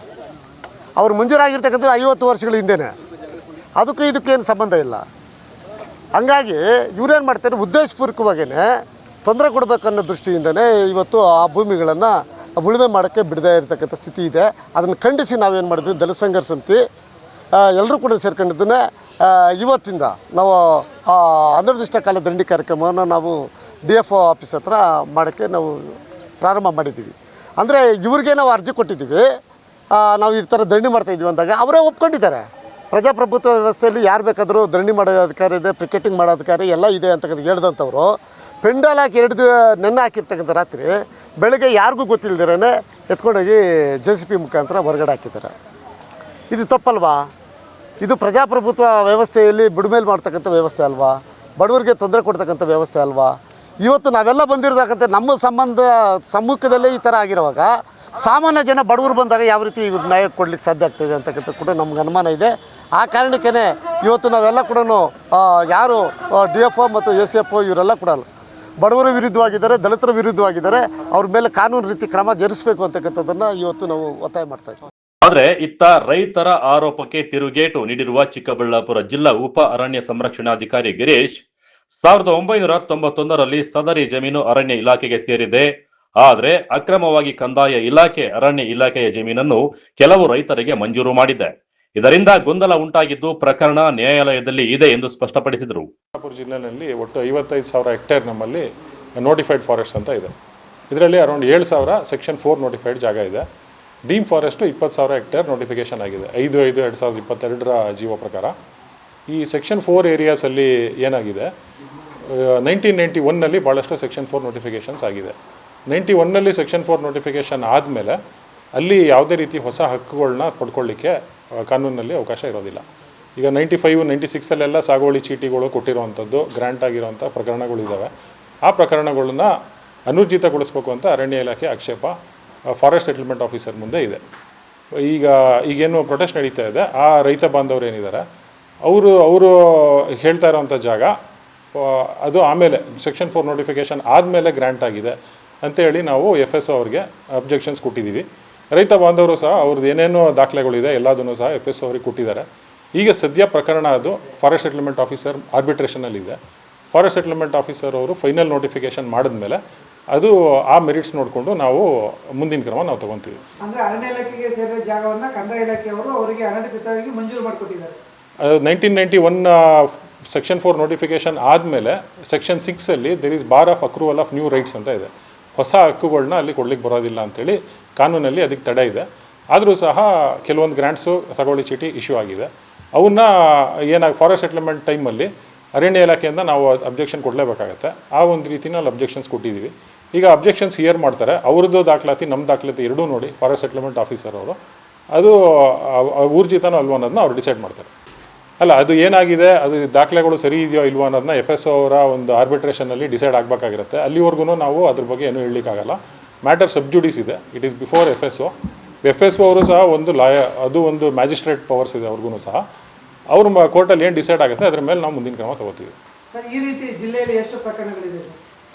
Speaker 12: ಅವ್ರು ಮಂಜೂರಾಗಿರ್ತಕ್ಕಂಥ 50 ವರ್ಷಗಳ ಹಿಂದೆಯೇ, ಅದಕ್ಕೂ ಇದಕ್ಕೇನು ಸಂಬಂಧ ಇಲ್ಲ. ಹಂಗಾಗಿ ಇವ್ರೇನು ಮಾಡ್ತಾರೆ, ಉದ್ದೇಶಪೂರ್ವಕವಾಗಿಯೇ ತೊಂದರೆ ಕೊಡಬೇಕು ಅನ್ನೋ ದೃಷ್ಟಿಯಿಂದಲೇ ಇವತ್ತು ಆ ಭೂಮಿಗಳನ್ನು ಉಳುಮೆ ಮಾಡೋಕ್ಕೆ ಬಿಡದೇ ಇರತಕ್ಕಂಥ ಸ್ಥಿತಿ ಇದೆ. ಅದನ್ನು ಖಂಡಿಸಿ ನಾವೇನು ಮಾಡಿದ್ವಿ, ದಲಿತ ಸಂಘರ್ಷ ಸಮಿತಿ ಎಲ್ಲರೂ ಕೂಡ ಸೇರ್ಕೊಂಡಿದ್ದನ್ನೇ ಇವತ್ತಿಂದ ನಾವು ಅನಿರ್ದಿಷ್ಟ ದಂಡಿ ಕಾರ್ಯಕ್ರಮವನ್ನು ನಾವು DFO ಆಫೀಸ್ ಹತ್ರ ಮಾಡೋಕ್ಕೆ ನಾವು ಪ್ರಾರಂಭ ಮಾಡಿದ್ದೀವಿ. ಅಂದರೆ ಇವ್ರಿಗೆ ನಾವು ಅರ್ಜಿ ಕೊಟ್ಟಿದ್ದೀವಿ, ನಾವು ಈ ಥರ ಧರಣಿ ಮಾಡ್ತಾಯಿದ್ವಿ ಅಂದಾಗ ಅವರೇ ಒಪ್ಕೊಂಡಿದ್ದಾರೆ. ಪ್ರಜಾಪ್ರಭುತ್ವ ವ್ಯವಸ್ಥೆಯಲ್ಲಿ ಯಾರು ಬೇಕಾದರೂ ಧರಣಿ ಮಾಡೋ ಅಧಿಕಾರ ಇದೆ, ಪಿಕೆಟಿಂಗ್ ಮಾಡೋ ಅಧಿಕಾರ ಎಲ್ಲ ಇದೆ ಅಂತಕ್ಕಂಥ ಹೇಳ್ದಂಥವ್ರು ಪೆಂಡಾಲ್ ಹಾಕಿ 2 ನೆನ್ನೆ ಹಾಕಿರ್ತಕ್ಕಂಥ ರಾತ್ರಿ ಬೆಳಗ್ಗೆ ಯಾರಿಗೂ ಗೊತ್ತಿಲ್ಲದಿರೇ ಎತ್ಕೊಂಡೋಗಿ JCB ಮುಖಾಂತರ ಹೊರಗಡೆ ಹಾಕಿದ್ದಾರೆ. ಇದು ತಪ್ಪಲ್ವಾ? ಇದು ಪ್ರಜಾಪ್ರಭುತ್ವ ವ್ಯವಸ್ಥೆಯಲ್ಲಿ ಬುಡಮೇಲೆ ಮಾಡ್ತಕ್ಕಂಥ ವ್ಯವಸ್ಥೆ ಅಲ್ವಾ? ಬಡವರಿಗೆ ತೊಂದರೆ ಕೊಡ್ತಕ್ಕಂಥ ವ್ಯವಸ್ಥೆ ಅಲ್ವಾ? ಇವತ್ತು ನಾವೆಲ್ಲ ಬಂದಿರೋದಕ್ಕಂತೆ ನಮ್ಮ ಸಮ್ಮುಖದಲ್ಲೇ ಈ ಥರ ಆಗಿರುವಾಗ ಸಾಮಾನ್ಯ ಜನ ಬಡವರು ಬಂದಾಗ ಯಾವ ರೀತಿ ಇವ್ರು ನ್ಯಾಯ ಕೊಡ್ಲಿಕ್ಕೆ ಸಾಧ್ಯ ಆಗ್ತಾಯಿದೆ ಅಂತಕ್ಕಂಥ ಕೂಡ ನಮ್ಗೆ ಅನುಮಾನ ಇದೆ. ಆ ಕಾರಣಕ್ಕೇ ಇವತ್ತು ನಾವೆಲ್ಲ ಕೂಡ ಯಾರು DFO ಮತ್ತು SFO ಇವರೆಲ್ಲ ಕೂಡ ಬಡವರ ವಿರುದ್ಧವಾಗಿದ್ದಾರೆ, ದಲಿತರ ವಿರುದ್ಧವಾಗಿದ್ದಾರೆ, ಅವ್ರ ಮೇಲೆ ಕಾನೂನು ರೀತಿ ಕ್ರಮ ಜರುಗಿಸಬೇಕು ಅಂತಕ್ಕಂಥದ್ದನ್ನು ಇವತ್ತು ನಾವು ಒತ್ತಾಯ ಮಾಡ್ತಾ ಇದ್ದೀವಿ.
Speaker 2: ಆದರೆ ಇತ್ತ ರೈತರ ಆರೋಪಕ್ಕೆ ತಿರುಗೇಟು ನೀಡಿರುವ ಚಿಕ್ಕಬಳ್ಳಾಪುರ ಜಿಲ್ಲಾ ಉಪ ಅರಣ್ಯ ಸಂರಕ್ಷಣಾಧಿಕಾರಿ ಗಿರೀಶ್ 1991ರಲ್ಲಿ ಸದರಿ ಜಮೀನು ಅರಣ್ಯ ಇಲಾಖೆಗೆ ಸೇರಿದೆ. ಆದರೆ ಅಕ್ರಮವಾಗಿ ಕಂದಾಯ ಇಲಾಖೆ ಅರಣ್ಯ ಇಲಾಖೆಯ ಜಮೀನನ್ನು ಕೆಲವು ರೈತರಿಗೆ ಮಂಜೂರು ಮಾಡಿದೆ. ಇದರಿಂದ ಗೊಂದಲ ಉಂಟಾಗಿದ್ದು ಪ್ರಕರಣ ನ್ಯಾಯಾಲಯದಲ್ಲಿ ಇದೆ ಎಂದು ಸ್ಪಷ್ಟಪಡಿಸಿದರು.
Speaker 13: ಚಿಕ್ಕಬಳ್ಳಾಪುರ ಜಿಲ್ಲೆಯಲ್ಲಿ ಒಟ್ಟು 55,000 ಹೆಕ್ಟೇರ್ ನಮ್ಮಲ್ಲಿ ನೋಟಿಫೈಡ್ ಫಾರೆಸ್ಟ್ ಅಂತ ಇದೆ. ಇದರಲ್ಲಿ ಅರೌಂಡ್ 7,000 ಸೆಕ್ಷನ್ 4 ನೋಟಿಫೈಡ್ ಜಾಗ ಇದೆ. ಡೀಮ್ ಫಾರೆಸ್ಟು 20,000 ಹೆಕ್ಟೇರ್ ನೋಟಿಫಿಕೇಷನ್ ಆಗಿದೆ 5/5/2022 ಜೀವೋ ಪ್ರಕಾರ. ಈ ಸೆಕ್ಷನ್ 4 ಏರಿಯಾಸಲ್ಲಿ ಏನಾಗಿದೆ, 1991ನಲ್ಲಿ ಭಾಳಷ್ಟು ಸೆಕ್ಷನ್ 4 ನೋಟಿಫಿಕೇಷನ್ಸ್ ಆಗಿದೆ. 91ನಲ್ಲಿ ಸೆಕ್ಷನ್ 4 ನೋಟಿಫಿಕೇಷನ್ ಆದಮೇಲೆ ಅಲ್ಲಿ ಯಾವುದೇ ರೀತಿ ಹೊಸ ಹಕ್ಕುಗಳನ್ನ ಪಡ್ಕೊಳ್ಳಿಕ್ಕೆ ಕಾನೂನಲ್ಲಿ ಅವಕಾಶ ಇರೋದಿಲ್ಲ. ಈಗ 95, 96ಅಲ್ಲೆಲ್ಲ ಸಾಗುವಳಿ ಚೀಟಿಗಳು ಕೊಟ್ಟಿರುವಂಥದ್ದು, ಗ್ರ್ಯಾಂಟ್ ಆಗಿರುವಂಥ ಪ್ರಕರಣಗಳಿದ್ದಾವೆ. ಆ ಪ್ರಕರಣಗಳನ್ನ ಅನುರ್ಜಿತಗೊಳಿಸ್ಬೇಕು ಅಂತ ಅರಣ್ಯ ಇಲಾಖೆ ಆಕ್ಷೇಪ ಫಾರೆಸ್ಟ್ ಸೆಟಲ್ಮೆಂಟ್ ಆಫೀಸರ್ ಮುಂದೆ ಇದೆ. ಈಗೇನು ಪ್ರೊಟೆಸ್ಟ್ ನಡೀತಾ ಇದೆ, ಆ ರೈತ ಬಾಂಧವರು ಏನಿದ್ದಾರೆ ಅವರು ಹೇಳ್ತಾ ಇರೋವಂಥ ಜಾಗ ಅದು ಆಮೇಲೆ ಸೆಕ್ಷನ್ 4 ನೋಟಿಫಿಕೇಷನ್ ಆದಮೇಲೆ ಗ್ರ್ಯಾಂಟ್ ಆಗಿದೆ ಅಂತೇಳಿ ನಾವು FSO ಅವ್ರಿಗೆ ಅಬ್ಜೆಕ್ಷನ್ಸ್ ಕೊಟ್ಟಿದ್ದೀವಿ. ರೈತ ಬಾಂಧವರು ಸಹ ಅವ್ರದ್ದು ಏನೇನೋ ದಾಖಲೆಗಳಿದೆ ಎಲ್ಲದನ್ನು ಸಹ FSO ಅವ್ರಿಗೆ ಕೊಟ್ಟಿದ್ದಾರೆ. ಈಗ ಸದ್ಯ ಪ್ರಕರಣ ಅದು ಫಾರೆಸ್ಟ್ ಸೆಟಲ್ಮೆಂಟ್ ಆಫೀಸರ್ ಆರ್ಬಿಟ್ರೇಷನಲ್ಲಿದೆ. ಫಾರೆಸ್ಟ್ ಸೆಟಲ್ಮೆಂಟ್ ಆಫೀಸರ್ ಅವರು ಫೈನಲ್ ನೋಟಿಫಿಕೇಷನ್ ಮಾಡಿದ್ಮೇಲೆ ಅದು ಆ ಮೆರಿಟ್ಸ್ ನೋಡಿಕೊಂಡು ನಾವು ಮುಂದಿನ ಕ್ರಮ ನಾವು ತಗೊತೀವಿ.
Speaker 14: ಅಂದರೆ ಅರಣ್ಯ ಇಲಾಖೆಗೆ ಸೇರಿದ ಜಾಗವನ್ನು ಕಂದಾಯ ಇಲಾಖೆಯವರು ಅವರಿಗೆ ಅನಧಿಕೃತವಾಗಿ ಮಂಜೂರು ಮಾಡಿಕೊಟ್ಟಿದ್ದಾರೆ.
Speaker 13: 1991 ಸೆಕ್ಷನ್ 4 ನೋಟಿಫಿಕೇಷನ್ ಆದಮೇಲೆ ಸೆಕ್ಷನ್ 6ಅಲ್ಲಿ there is bar of accrual of new rights ಅಂತ ಇದೆ. ಹೊಸ ಹಕ್ಕುಗಳನ್ನ ಅಲ್ಲಿ ಕೊಡ್ಲಿಕ್ಕೆ ಬರೋದಿಲ್ಲ ಅಂತೇಳಿ ಕಾನೂನಲ್ಲಿ ಅದಕ್ಕೆ ತಡೆ ಇದೆ. ಆದರೂ ಸಹ ಕೆಲವೊಂದು ಗ್ರ್ಯಾಂಟ್ಸು ಸಾಗುವಳಿ ಚೀಟಿ ಇಶ್ಯೂ ಆಗಿದೆ. ಅವನ್ನ ಫಾರೆಸ್ಟ್ ಸೆಟಲ್ಮೆಂಟ್ ಟೈಮಲ್ಲಿ ಅರಣ್ಯ ಇಲಾಖೆಯಿಂದ ನಾವು ಅಬ್ಜೆಕ್ಷನ್ ಕೊಡಲೇಬೇಕಾಗತ್ತೆ. ಆ ಒಂದು ರೀತಿನ ಅಲ್ಲಿ ಅಬ್ಜೆಕ್ಷನ್ಸ್ ಕೊಟ್ಟಿದ್ದೀವಿ. ಈಗ ಅಬ್ಜೆಕ್ಷನ್ಸ್ ಹಿಯರ್ ಮಾಡ್ತಾರೆ. ಅವ್ರದ್ದು ದಾಖಲಾತಿ ನಮ್ಮ ದಾಖಲಾತಿ ಎರಡೂ ನೋಡಿ ಫಾರೆಸ್ಟ್ ಸೆಟಲ್ಮೆಂಟ್ ಆಫೀಸರ್ ಅವರು ಅದು ಊರ್ಜಿತನೋ ಅಲ್ವೋ ಅನ್ನೋದನ್ನ ಅವ್ರು ಡಿಸೈಡ್ ಮಾಡ್ತಾರೆ. ಅಲ್ಲ, ಅದು ಏನಾಗಿದೆ, ಅದು ದಾಖಲೆಗಳು ಸರಿ ಇದೆಯೋ ಇಲ್ವೋ ಅನ್ನೋದನ್ನ FSO ಅವರ ಒಂದು ಆರ್ಬಿಟ್ರೇಷನಲ್ಲಿ ಡಿಸೈಡ್ ಆಗಬೇಕಾಗಿರುತ್ತೆ. ಅಲ್ಲಿವರೆಗೂ ನಾವು ಅದ್ರ ಬಗ್ಗೆ ಏನೂ ಹೇಳಲಿಕ್ಕಾಗಲ್ಲ. ಮ್ಯಾಟರ್ ಸಬ್ಜುಡಿಸ್ ಇದೆ, it is before FSO. FSO ಅವರು ಸಹ ಒಂದು ಅದು ಒಂದು ಮ್ಯಾಜಿಸ್ಟ್ರೇಟ್ ಪವರ್ಸ್ ಇದೆ ಅವ್ರಿಗೂ ಸಹ. ಅವ್ರ ಕೋರ್ಟಲ್ಲಿ ಏನು ಡಿಸೈಡ್ ಆಗುತ್ತೆ ಅದ್ರ ಮೇಲೆ ನಾವು ಮುಂದಿನ ಕ್ರಮ ತಗೋತೀವಿ.
Speaker 14: ಈ ರೀತಿ ಜಿಲ್ಲೆಯಲ್ಲಿ ಎಷ್ಟು ಪ್ರಕರಣಗಳಿದೆ?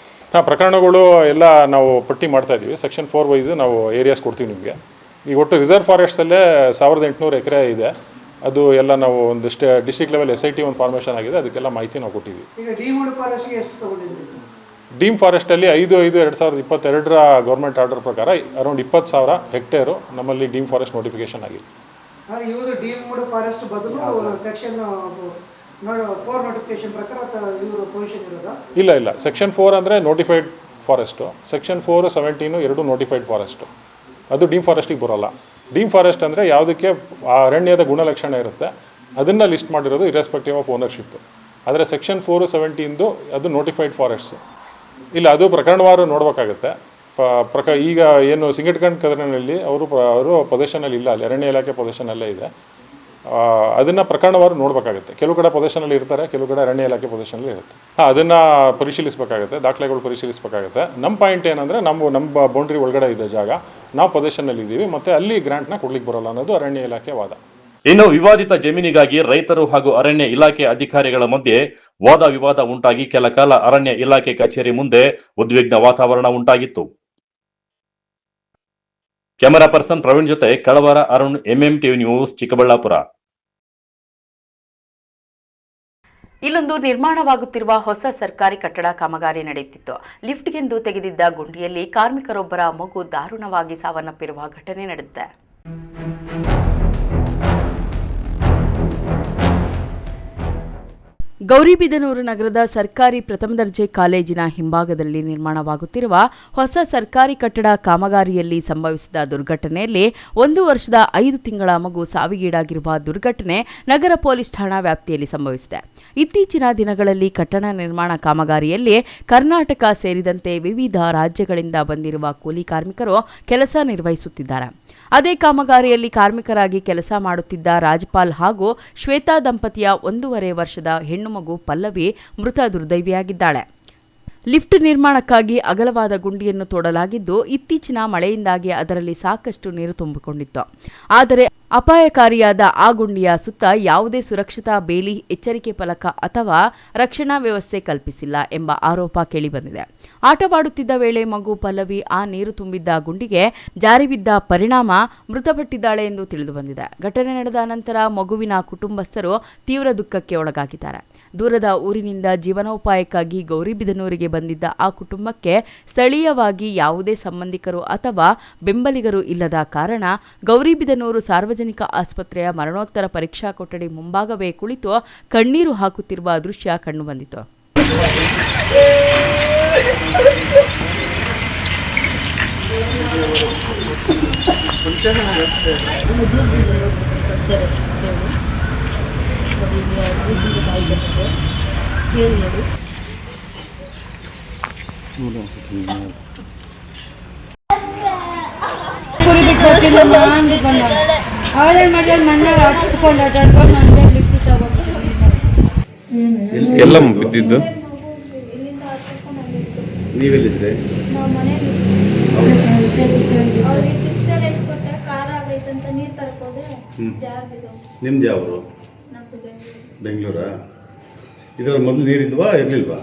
Speaker 13: ಪ್ರಕರಣಗಳು ಎಲ್ಲ ನಾವು ಪಟ್ಟಿ ಮಾಡ್ತಾ ಇದ್ದೀವಿ. ಸೆಕ್ಷನ್ 4 ವೈಸ್ ನಾವು ಏರಿಯಾಸ್ ಕೊಡ್ತೀವಿ ನಿಮಗೆ. ಈಗ ಒಟ್ಟು ರಿಸರ್ವ್ ಫಾರೆಸ್ಟಲ್ಲೇ 1800 ಎಕರೆ ಇದೆ. ಅದು ಎಲ್ಲ ನಾವು ಒಂದು ಡಿಸ್ಟ್ರಿಕ್ಟ್ ಲೆವೆಲ್ SIT ಒಂದು ಫಾರ್ಮೇಷನ್ ಆಗಿದೆ, ಅದಕ್ಕೆಲ್ಲ ಮಾಹಿತಿ ನಾವು ಕೊಟ್ಟಿದ್ದೀವಿ.
Speaker 14: ಈಗ ಡೀಮ್ಡ್ ಫಾರೆಸ್ಟ್ಗೆ ಎಷ್ಟು ತಗೊಂಡಿದ್ದೀವಿ?
Speaker 13: ಡೀಮ್ ಫಾರೆಸ್ಟಲ್ಲಿ 5/5/2022 ಗೌರ್ಮೆಂಟ್ ಆರ್ಡರ್ ಪ್ರಕಾರ ಅರೌಂಡ್ 20,000 ಹೆಕ್ಟೇರು ನಮ್ಮಲ್ಲಿ ಡೀಮ್ ಫಾರೆಸ್ಟ್ ನೋಟಿಫಿಕೇಶನ್ ಆಗಿದೆ.
Speaker 14: ಇವರು ಡೀಮ್ಡ್ ಫಾರೆಸ್ಟ್ ಬದಲು ಸೆಕ್ಷನ್ 4 ನೋಟಿಫಿಕೇಶನ್ ಪ್ರಕಾರ ಇವರು ಪೊಸಿಷನ್ ಇರೋದಾ?
Speaker 13: ಇಲ್ಲ, ಸೆಕ್ಷನ್ 4 ಅಂದರೆ ನೋಟಿಫೈಡ್ ಫಾರೆಸ್ಟು, ಸೆಕ್ಷನ್ 4, 17 ಎರಡು ನೋಟಿಫೈಡ್ ಫಾರೆಸ್ಟು. ಅದು ಡೀಮ್ ಫಾರೆಸ್ಟಿಗೆ ಬರೋಲ್ಲ. ಡೀಮ್ ಫಾರೆಸ್ಟ್ ಅಂದರೆ ಯಾವುದಕ್ಕೆ ಆ ಅರಣ್ಯದ ಗುಣಲಕ್ಷಣ ಇರುತ್ತೆ ಅದನ್ನು ಲಿಸ್ಟ್ ಮಾಡಿರೋದು ಇರೆಸ್ಪೆಕ್ಟಿವ್ ಆಫ್ ಓನರ್ಶಿಪ್. ಆದರೆ ಸೆಕ್ಷನ್ 4, 17 ಅದು ನೋಟಿಫೈಡ್ ಫಾರೆಸ್ಟ್ಸು. ಇಲ್ಲ, ಅದು ಪ್ರಕರಣವಾರು ನೋಡಬೇಕಾಗತ್ತೆ. ಈಗ ಏನು ಸಿಂಗಟ್ಕಂಡ್ ಕದರಿನಲ್ಲಿ ಅವರು ಪೊಸಿಷನಲ್ಲಿ ಇಲ್ಲ, ಅಲ್ಲಿ ಅರಣ್ಯ ಇಲಾಖೆ ಪೊಸಿಷನಲ್ಲೇ ಇದೆ. ಅದನ್ನು ಪ್ರಕರಣವಾರು ನೋಡಬೇಕಾಗುತ್ತೆ. ಕೆಲವು ಕಡೆ ಪೊಸಿಷನಲ್ಲಿ ಇರ್ತಾರೆ, ಕೆಲವು ಕಡೆ ಅರಣ್ಯ ಇಲಾಖೆ ಪೊಸಿಷನಲ್ಲಿ ಇರುತ್ತೆ. ಅದನ್ನು ಪರಿಶೀಲಿಸಬೇಕಾಗುತ್ತೆ, ದಾಖಲೆಗಳು ಪರಿಶೀಲಿಸಬೇಕಾಗುತ್ತೆ. ನಮ್ಮ ಪಾಯಿಂಟ್ ಏನಂದರೆ ನಮ್ಮ ಬೌಂಡ್ರಿ ಒಳಗಡೆ ಇದೆ ಜಾಗ, ನಾವು ಪೊಸಿಷನಲ್ಲಿ ಇದ್ದೀವಿ, ಮತ್ತು ಅಲ್ಲಿ ಗ್ರಾಂಟ್ನ ಕೊಡ್ಲಿಕ್ಕೆ ಬರೋಲ್ಲ ಅನ್ನೋದು ಅರಣ್ಯ ಇಲಾಖೆ ವಾದ.
Speaker 2: ಇನ್ನು ವಿವಾದಿತ ಜಮೀನಿಗಾಗಿ ರೈತರು ಹಾಗೂ ಅರಣ್ಯ ಇಲಾಖೆ ಅಧಿಕಾರಿಗಳ ಮಧ್ಯೆ ವಾದ ವಿವಾದ ಉಂಟಾಗಿ ಕೆಲ ಕಾಲ ಅರಣ್ಯ ಇಲಾಖೆ ಕಚೇರಿ ಮುಂದೆ ಉದ್ವಿಗ್ನ ವಾತಾವರಣ ಉಂಟಾಗಿತ್ತು. ಕ್ಯಾಮರಾ ಪರ್ಸನ್ ಪ್ರವೀಣ್ ಜೊತೆ ಕಳವರ ಅರುಣ್, MMTV ನ್ಯೂಸ್, ಚಿಕ್ಕಬಳ್ಳಾಪುರ.
Speaker 1: ಇಲ್ಲೊಂದು ನಿರ್ಮಾಣವಾಗುತ್ತಿರುವ ಹೊಸ ಸರ್ಕಾರಿ ಕಟ್ಟಡ ಕಾಮಗಾರಿ ನಡೆಯುತ್ತಿತ್ತು. ಲಿಫ್ಟ್ಗೆಂದು ತೆಗೆದಿದ್ದ ಗುಂಡಿಯಲ್ಲಿ ಕಾರ್ಮಿಕರೊಬ್ಬರ ಮಗು ದಾರುಣವಾಗಿ ಸಾವನ್ನಪ್ಪಿರುವ ಘಟನೆ ನಡೆದಿದೆ. ಗೌರಿಬಿದನೂರು ನಗರದ ಸರ್ಕಾರಿ ಪ್ರಥಮ ದರ್ಜೆ ಕಾಲೇಜಿನ ಹಿಂಭಾಗದಲ್ಲಿ ನಿರ್ಮಾಣವಾಗುತ್ತಿರುವ ಹೊಸ ಸರ್ಕಾರಿ ಕಟ್ಟಡ ಕಾಮಗಾರಿಯಲ್ಲಿ ಸಂಭವಿಸಿದ ದುರ್ಘಟನೆಯಲ್ಲಿ 1 ವರ್ಷದ 5 ತಿಂಗಳ ಮಗು ಸಾವಿಗೀಡಾಗಿರುವ ದುರ್ಘಟನೆ ನಗರ ಪೊಲೀಸ್ ಠಾಣಾ ವ್ಯಾಪ್ತಿಯಲ್ಲಿ ಸಂಭವಿಸಿದೆ. ಇತ್ತೀಚಿನ ದಿನಗಳಲ್ಲಿ ಕಟ್ಟಡ ನಿರ್ಮಾಣ ಕಾಮಗಾರಿಯಲ್ಲಿ ಕರ್ನಾಟಕ ಸೇರಿದಂತೆ ವಿವಿಧ ರಾಜ್ಯಗಳಿಂದ ಬಂದಿರುವ ಕೂಲಿ ಕಾರ್ಮಿಕರು ಕೆಲಸ ನಿರ್ವಹಿಸುತ್ತಿದ್ದಾರೆ. ಅದೇ ಕಾಮಗಾರಿಯಲ್ಲಿ ಕಾರ್ಮಿಕರಾಗಿ ಕೆಲಸ ಮಾಡುತ್ತಿದ್ದ ರಾಜ್ಪಾಲ್ ಹಾಗೂ ಶ್ವೇತಾ ದಂಪತಿಯ 1.5 ವರ್ಷದ ಹೆಣ್ಣು ಮಗು ಪಲ್ಲವಿ ಮೃತ ದುರ್ದೈವಿಯಾಗಿದ್ದಾಳೆ. ಲಿಫ್ಟ್ ನಿರ್ಮಾಣಕ್ಕಾಗಿ ಅಗಲವಾದ ಗುಂಡಿಯನ್ನು ತೋಡಲಾಗಿದ್ದು, ಇತ್ತೀಚಿನ ಮಳೆಯಿಂದಾಗಿ ಅದರಲ್ಲಿ ಸಾಕಷ್ಟು ನೀರು ತುಂಬಿಕೊಂಡಿತ್ತು. ಆದರೆ ಅಪಾಯಕಾರಿಯಾದ ಆ ಗುಂಡಿಯ ಸುತ್ತ ಯಾವುದೇ ಸುರಕ್ಷತಾ ಬೇಲಿ, ಎಚ್ಚರಿಕೆ ಫಲಕ ಅಥವಾ ರಕ್ಷಣಾ ವ್ಯವಸ್ಥೆ ಕಲ್ಪಿಸಿಲ್ಲ ಎಂಬ ಆರೋಪ ಕೇಳಿಬಂದಿದೆ. ಆಟವಾಡುತ್ತಿದ್ದ ವೇಳೆ ಮಗು ಪಲ್ಲವಿ ಆ ನೀರು ತುಂಬಿದ್ದ ಗುಂಡಿಗೆ ಜಾರಿ ಬಿದ್ದ ಪರಿಣಾಮ ಮೃತಪಟ್ಟಿದ್ದಾಳೆ ಎಂದು ತಿಳಿದುಬಂದಿದೆ. ಘಟನೆ ನಡೆದ ನಂತರ ಮಗುವಿನ ಕುಟುಂಬಸ್ಥರು ತೀವ್ರ ದುಃಖಕ್ಕೆ ಒಳಗಾಗಿದ್ದಾರೆ. ದೂರದ ಊರಿನಿಂದ ಜೀವನೋಪಾಯಕ್ಕಾಗಿ ಗೌರಿಬಿದನೂರಿಗೆ ಬಂದಿದ್ದ ಆ ಕುಟುಂಬಕ್ಕೆ ಸ್ಥಳೀಯವಾಗಿ ಯಾವುದೇ ಸಂಬಂಧಿಕರು ಅಥವಾ ಬೆಂಬಲಿಗರು ಇಲ್ಲದ ಕಾರಣ ಗೌರಿಬಿದನೂರು ಸಾರ್ವಜನಿಕ ಆಸ್ಪತ್ರೆಯ ಮರಣೋತ್ತರ ಪರೀಕ್ಷಾ ಕೊಠಡಿ ಮುಂಭಾಗವೇ ಕುಳಿತು ಕಣ್ಣೀರು ಹಾಕುತ್ತಿರುವ ದೃಶ್ಯ ಕಂಡುಬಂದಿತು.
Speaker 15: ಎಲ್ಲ ಬಿದ್ದಿದ್ದು
Speaker 16: ನೀವೆಲ್ಲಿದ್ರೆ ನಿಮ್ದು ಯಾವರು? ಬೆಂಗಳೂರಾ? ಇದರ ಮೊದಲು ನೀರಿದ್ವಾ ಇರ್ಲಿಲ್ವಾ?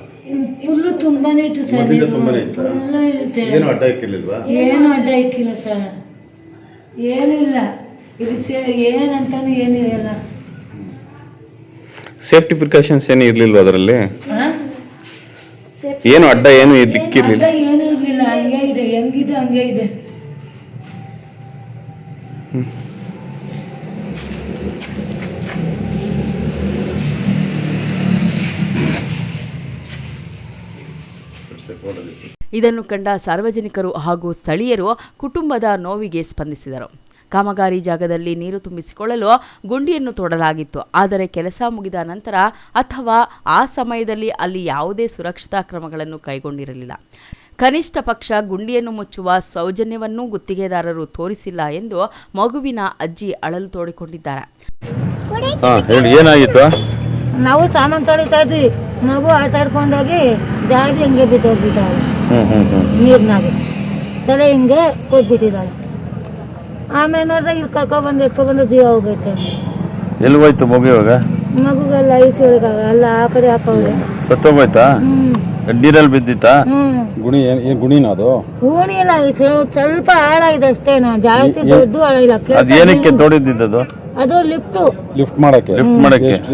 Speaker 17: ಫುಲ್ಲು ತುಂಬಾನೇ ಇತ್ತು ಸರ್.
Speaker 16: ಮೊದಲಿಂದ ತುಂಬಾನೇ ಇತ್ತಾ?
Speaker 17: ಇರುತ್ತೆ.
Speaker 16: ಏನು ಅಡ್ಡ ಇಕ್ಕಿರ್ಲಿಲ್ವಾ?
Speaker 17: ಏನು ಅಡ್ಡ ಇಕ್ಕಿಲ್ಲ ಸರ್, ಏನಿಲ್ಲ. ಇದು ಏನಂತಾನು ಏನು ಇಲ್ಲ.
Speaker 15: ಸೇಫ್ಟಿ ಪ್ರಿಕಾಷನ್ಸ್ ಏನು ಇರ್ಲಿಲ್ವಾ ಅದರಲ್ಲಿ? ಏನು ಅಡ್ಡ ಏನು ಇಕ್ಕಿರ್ಲಿಲ್ಲ?
Speaker 17: ಅಡ್ಡ ಏನು ಇರ್ಲಿಲ್ಲ, ಹಂಗೆ ಇದೆ, ಹೆಂಗಿದೆ ಹಂಗೆ ಇದೆ.
Speaker 1: ಇದನ್ನು ಕಂಡ ಸಾರ್ವಜನಿಕರು ಹಾಗೂ ಸ್ಥಳೀಯರು ಕುಟುಂಬದ ನೋವಿಗೆ ಸ್ಪಂದಿಸಿದರು. ಕಾಮಗಾರಿ ಜಾಗದಲ್ಲಿ ನೀರು ತುಂಬಿಸಿಕೊಳ್ಳಲು ಗುಂಡಿಯನ್ನು ತೋಡಲಾಗಿತ್ತು. ಆದರೆ ಕೆಲಸ ಮುಗಿದ ನಂತರ ಅಥವಾ ಆ ಸಮಯದಲ್ಲಿ ಅಲ್ಲಿ ಯಾವುದೇ ಸುರಕ್ಷತಾ ಕ್ರಮಗಳನ್ನು ಕೈಗೊಂಡಿರಲಿಲ್ಲ. ಕನಿಷ್ಠ ಪಕ್ಷ ಗುಂಡಿಯನ್ನು ಮುಚ್ಚುವ ಸೌಜನ್ಯವನ್ನೂ ಗುತ್ತಿಗೆದಾರರು ತೋರಿಸಿಲ್ಲ ಎಂದು ಮಗುವಿನ ಅಜ್ಜಿ ಅಳಲು ತೋಡಿಕೊಂಡಿದ್ದಾರೆ.
Speaker 15: ಏನಾಗಿತ್ತು?
Speaker 17: ನಾವು ಸಾಮಾನು ತೊಳಿತಾ ಇದ್ವಿ, ಮಗು ಆಟ ಆಡ್ಕೊಂಡೋಗಿ ಜಾರಿ ಹಂಗೆ ಬಿದ್ದೋಗ್ಬಿಟ್ಟಾಳೆ ನೀರಿನಾಗೆ, ತಲೆ ಹಿಂಗೆ ಕೊಟ್ಬಿಟ್ಟಿದ್ದಾಳೆ. ಆಮೇಲೆ ನೋಡ್ರೆ ಇಲ್ಲಿ ಎತ್ಕೊಬಂದು ಜೀವ ಹೋಗೈತೆ.
Speaker 15: ಎಲ್ಲಿ ಹೋಯ್ತು ಮಗು? ಇವಾಗ
Speaker 17: ಮಗುಗೆಲ್ಲ ಐಸಿ ಒಳಗಾಗ ಅಲ್ಲ ಆ ಕಡೆ ಹಾಕೋಳೆ,
Speaker 15: ಸತ್ತೋಗೋಯ್ತಾ? ನೀರಲ್ಲಿ ಬಿದ್ದಿತ್ತಾ?
Speaker 16: ಗುಣಿ ಗುಣಿನ ಅದು?
Speaker 17: ಗುಣಿ ಇಲ್ಲ, ಸ್ವಲ್ಪ ಹಾಳಾಗಿದೆ ಅಷ್ಟೇನೋ, ಜಾಸ್ತಿ ದೊಡ್ಡ ಹಾಳಿಲ್ಲ.
Speaker 15: ಏನಕ್ಕೆ ತೋಡಿದ್ದು?
Speaker 17: ಅದು ಲಿಫ್ಟ್
Speaker 16: ಮಾಡಕ್ಕೆ.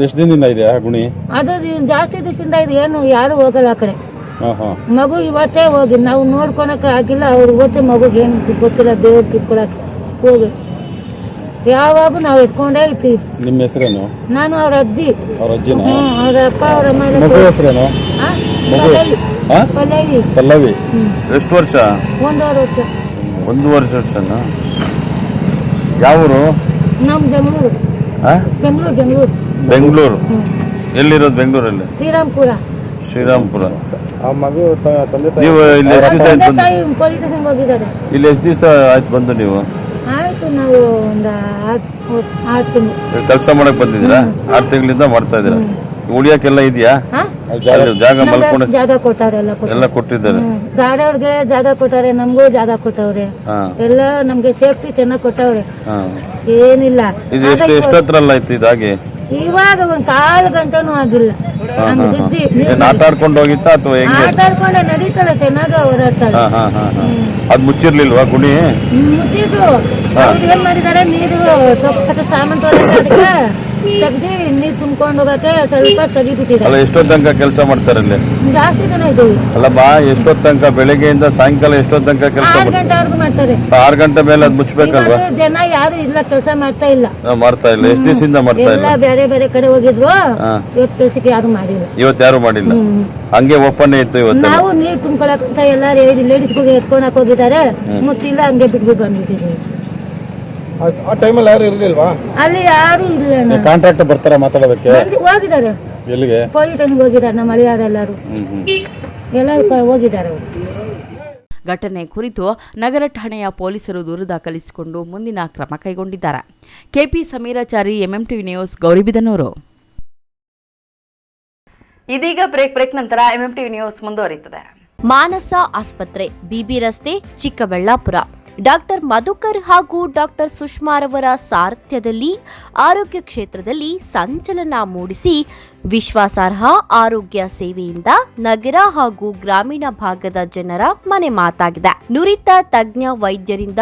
Speaker 16: ಎಷ್ಟು ದಿನದಿಂದ ಇದೆ ಆ ಗುಣಿ?
Speaker 17: ಅದು ಜಾಸ್ತಿ ದಿವಸದಿಂದ ಇದೆ, ಏನು ಯಾರು ಹೋಗಲ್ಲ ಆ ಕಡೆ. ಮಗು ಇವತ್ತೇ ಹೋಗಿ ನಾವು ನೋಡ್ಕೊಳಕ್ಕೆ ಆಗಿಲ್ಲ, ಅವ್ರು ಇವತ್ತೇ ಮಗುಗೆ ಏನು ಗೊತ್ತಿಲ್ಲ, ದೇವ್ರು ಕಿತ್ಕೊಳಕ್ಕೆ ಹೋಗಿ ಯಾವಾಗೂ ನಾವು ಎತ್ಕೊಂಡೇ ಇರ್ತೀವಿ.
Speaker 16: ನಿಮ್ಮ ಹೆಸರೇನು?
Speaker 17: ನಾನು ಅವ್ರ ಅಜ್ಜಿ.
Speaker 16: ಅವ್ರ ಅಜ್ಜಿನ?
Speaker 17: ಅವ್ರ ಅಪ್ಪ ಅವ್ರ ಅಮ್ಮ.
Speaker 16: ಹೆಸರೇನು?
Speaker 17: ಪಲ್ಲವಿ.
Speaker 16: ಪಲ್ಲವಿ.
Speaker 15: ಎಷ್ಟು ವರ್ಷ?
Speaker 17: 1.5 ವರ್ಷ.
Speaker 15: 1.5 ವರ್ಷನಾ? ಯಾವೂರು?
Speaker 17: ನಮ್ಮ ಬೆಂಗಳೂರು.
Speaker 15: ಬೆಂಗಳೂರು. ಎಲ್ಲಿರೋದು ಬೆಂಗಳೂರಲ್ಲಿ? ಶ್ರೀರಾಮ್ಪುರ. ನೀವು ಇಲ್ಲಿ ಎಷ್ಟು ದಿವಸ ಆಯ್ತು ಬಂದು?
Speaker 17: ಪೊಲೀಸ್ ಸ್ಟೇಷನ್ಗೆ ಹೋಗಿದ್ದಾರೆ.
Speaker 15: ಇಲ್ಲಿ ಎಷ್ಟು ದಿವಸ ಆಯ್ತು ಬಂದು ನೀವು?
Speaker 17: ಆಯ್ತು, ನಾವು ಒಂದು 6 ತಿಂಗಳು
Speaker 15: ಕೆಲಸ ಮಾಡಕ್ ಬಂದಿದ್ದೀರಾ? 6 ತಿಂಗಳಿಂದ ಮಾಡ್ತಾ ಇದ್ದೀರಾ? ಉಳಿಯಕ್ಕೆಲ್ಲ ಇದೆಯಾ? ಜಾಗ ಮಲ್ಕೊಂಡು
Speaker 17: ಜಾಗ ಕೊಟ್ಟಾರೆ,
Speaker 15: ಎಲ್ಲ ಕೊಟ್ಟಿದ್ದಾರೆ.
Speaker 17: ಗಾಡಿಯವ್ರಿಗೆ ಜಾಗ ಕೊಟ್ಟಾರೆ, ನಮಗೂ ಜಾಗ ಕೊಟ್ಟವ್ರೆ, ಎಲ್ಲ ನಮ್ಗೆ ಸೇಫ್ಟಿ ಚೆನ್ನಾಗಿ ಕೊಟ್ಟವ್ರೆ. ಏನಿಲ್ಲ.
Speaker 15: ಇದು ಎಷ್ಟತ್ರ ಅಲ್ಲ ಆಯ್ತು ಇದಾಗಿ?
Speaker 17: ಇವಾಗ ಒಂದು 1/4 ಗಂಟೆನೂ ಆಗಿಲ್ಲ.
Speaker 15: ಆಟ ಆಡ್ಕೊಂಡು ಹೋಗಿತ್ತಾ ಅಥವಾ ಹೆಂಗೆ?
Speaker 17: ಆಟ ಆಡ್ಕೊಂಡೆ ನಡೀತಾಳೆ, ಚೆನ್ನಾಗಿ ಓಡಾಡ್ತಾಳೆ.
Speaker 15: ಅದು ಮುಚ್ಚಿರ್ಲಿಲ್ವಾ ಗುಣಿ?
Speaker 17: ಮುಚ್ಚಿದ್ರು. ಅವ್ರು ಏನ್ ಮಾಡಿದಾರೆ, ನೀರು ಸಾಮಾನು ತೊಗೊಳಕ್ಕೆ ತೆಗ್ದು ನೀರು ತುಂಬ್ಕೊಂಡು ಹೋಗಕ್ಕೆ ಸ್ವಲ್ಪ
Speaker 15: ಅಲ್ಲ
Speaker 17: ತೆಗಿಬಿಟ್ಟಿದ್ದಾರೆ.
Speaker 15: ಎಷ್ಟೊತ್ತು ತನಕ ಕೆಲಸ ಮಾಡ್ತಾರೆ ಅಲ್ಲಿ?
Speaker 17: ಜಾಸ್ತಿ ಜನ ಇದ್ದೀವಿ.
Speaker 15: ಅಲ್ಲಮ್ಮ ಎಷ್ಟೊತ್ತು ತನಕ ಬೆಳಿಗ್ಗೆಯಿಂದ ಸಾಯಂಕಾಲ ಎಷ್ಟೊತ್ತು ತನಕ ಕೆಲಸ
Speaker 17: 6 ಗಂಟೆವರೆಗೂ ಮಾಡ್ತಾರೆ.
Speaker 15: 6 ಗಂಟೆ ಮೇಲೆ ಅದು ಮುಚ್ಚಬೇಕಲ್ವಾ?
Speaker 17: ಇವತ್ತು ಜನ ಯಾರು ಇಲ್ಲ, ಕೆಲಸ ಮಾಡ್ತಾ ಇಲ್ಲ.
Speaker 15: ಮಾಡ್ತಾ ಇಲ್ಲ. ಎಷ್ಟು ದಿವಸದಿಂದ ಮಾಡ್ತಾ
Speaker 17: ಎಲ್ಲ
Speaker 15: ಇಲ್ಲ?
Speaker 17: ಬೇರೆ ಬೇರೆ ಕಡೆ ಹೋಗಿದ್ರು. ಇವತ್ತು ಕೆಲ್ಸಕ್ಕೆ ಯಾರು ಮಾಡಿಲ್ಲ.
Speaker 15: ಇವತ್ತು ಯಾರು ಮಾಡಿಲ್ಲ, ಹಂಗೆ ಓಪನ್ ಇತ್ತು ಇವತ್ತು.
Speaker 17: ನಾವು ನೀರು ತುಂಬ್ಕೊಳಕ್ ಎಲ್ಲ ಲೇಡೀಸ್ಗಳು ಎತ್ಕೊಳಕ್ ಹೋಗಿದ್ದಾರೆ, ಮುತ್ತಿಲ್ಲ, ಹಂಗೆ ಬಿಟ್ಬಿಟ್ಟು ಬಂದ್ಬಿಟ್ಟಿದ್ದೀವಿ.
Speaker 4: ಆ ಟೈಮಲ್ಲಿ ಯಾರು ಇರಲಿಲ್ವಾ?
Speaker 17: ಅಲ್ಲಿ ಯಾರು ಇಲ್ಲ.
Speaker 16: ಕಾಂಟ್ರಾಕ್ಟರ್ ಬರ್ತಾರ ಮಾತಾಡೋದಕ್ಕೆ?
Speaker 17: ಹೋಗಿದ್ದಾರೆ.
Speaker 16: ಎಲ್ಲಿಗೆ?
Speaker 17: ಪೊಲೀಸ್ ಸ್ಟೇಷನ್ಗೆ ಹೋಗಿದ್ದಾರೆ. ನಮ್ಮ ಮಳೆಯಾರೆಲ್ಲರೂ ಎಲ್ಲರೂ ಹೋಗಿದ್ದಾರೆ ಅವರು.
Speaker 1: ಘಟನೆ ಕುರಿತು ನಗರ ಠಾಣೆಯ ಪೊಲೀಸರು ದೂರು ದಾಖಲಿಸಿಕೊಂಡು ಮುಂದಿನ ಕ್ರಮ ಕೈಗೊಂಡಿದ್ದಾರೆ. KP Sameerachari, MMTV news, Gauribidanur. ಇದೀಗ ಬ್ರೇಕ್ ನಂತರ ಎಂಎಂಟಿವಿ ನ್ಯೂಸ್ ಮುಂದುವರಿಯುತ್ತದೆ.
Speaker 7: ಮಾನಸ ಆಸ್ಪತ್ರೆ, ಬಿಬಿ ರಸ್ತೆ, ಚಿಕ್ಕಬಳ್ಳಾಪುರ. ಡಾಕ್ಟರ್ ಮಧುಕರ್ ಹಾಗೂ ಡಾಕ್ಟರ್ ಸುಷ್ಮಾರವರ ಸಾರಥ್ಯದಲ್ಲಿ ಆರೋಗ್ಯ ಕ್ಷೇತ್ರದಲ್ಲಿ ಸಂಚಲನ ಮೂಡಿಸಿ ವಿಶ್ವಾಸಾರ್ಹ ಆರೋಗ್ಯ ಸೇವೆಯಿಂದ ನಗರ ಹಾಗೂ ಗ್ರಾಮೀಣ ಭಾಗದ ಜನರ ಮನೆ ಮಾತಾಗಿದೆ. ನುರಿತ ತಜ್ಞ ವೈದ್ಯರಿಂದ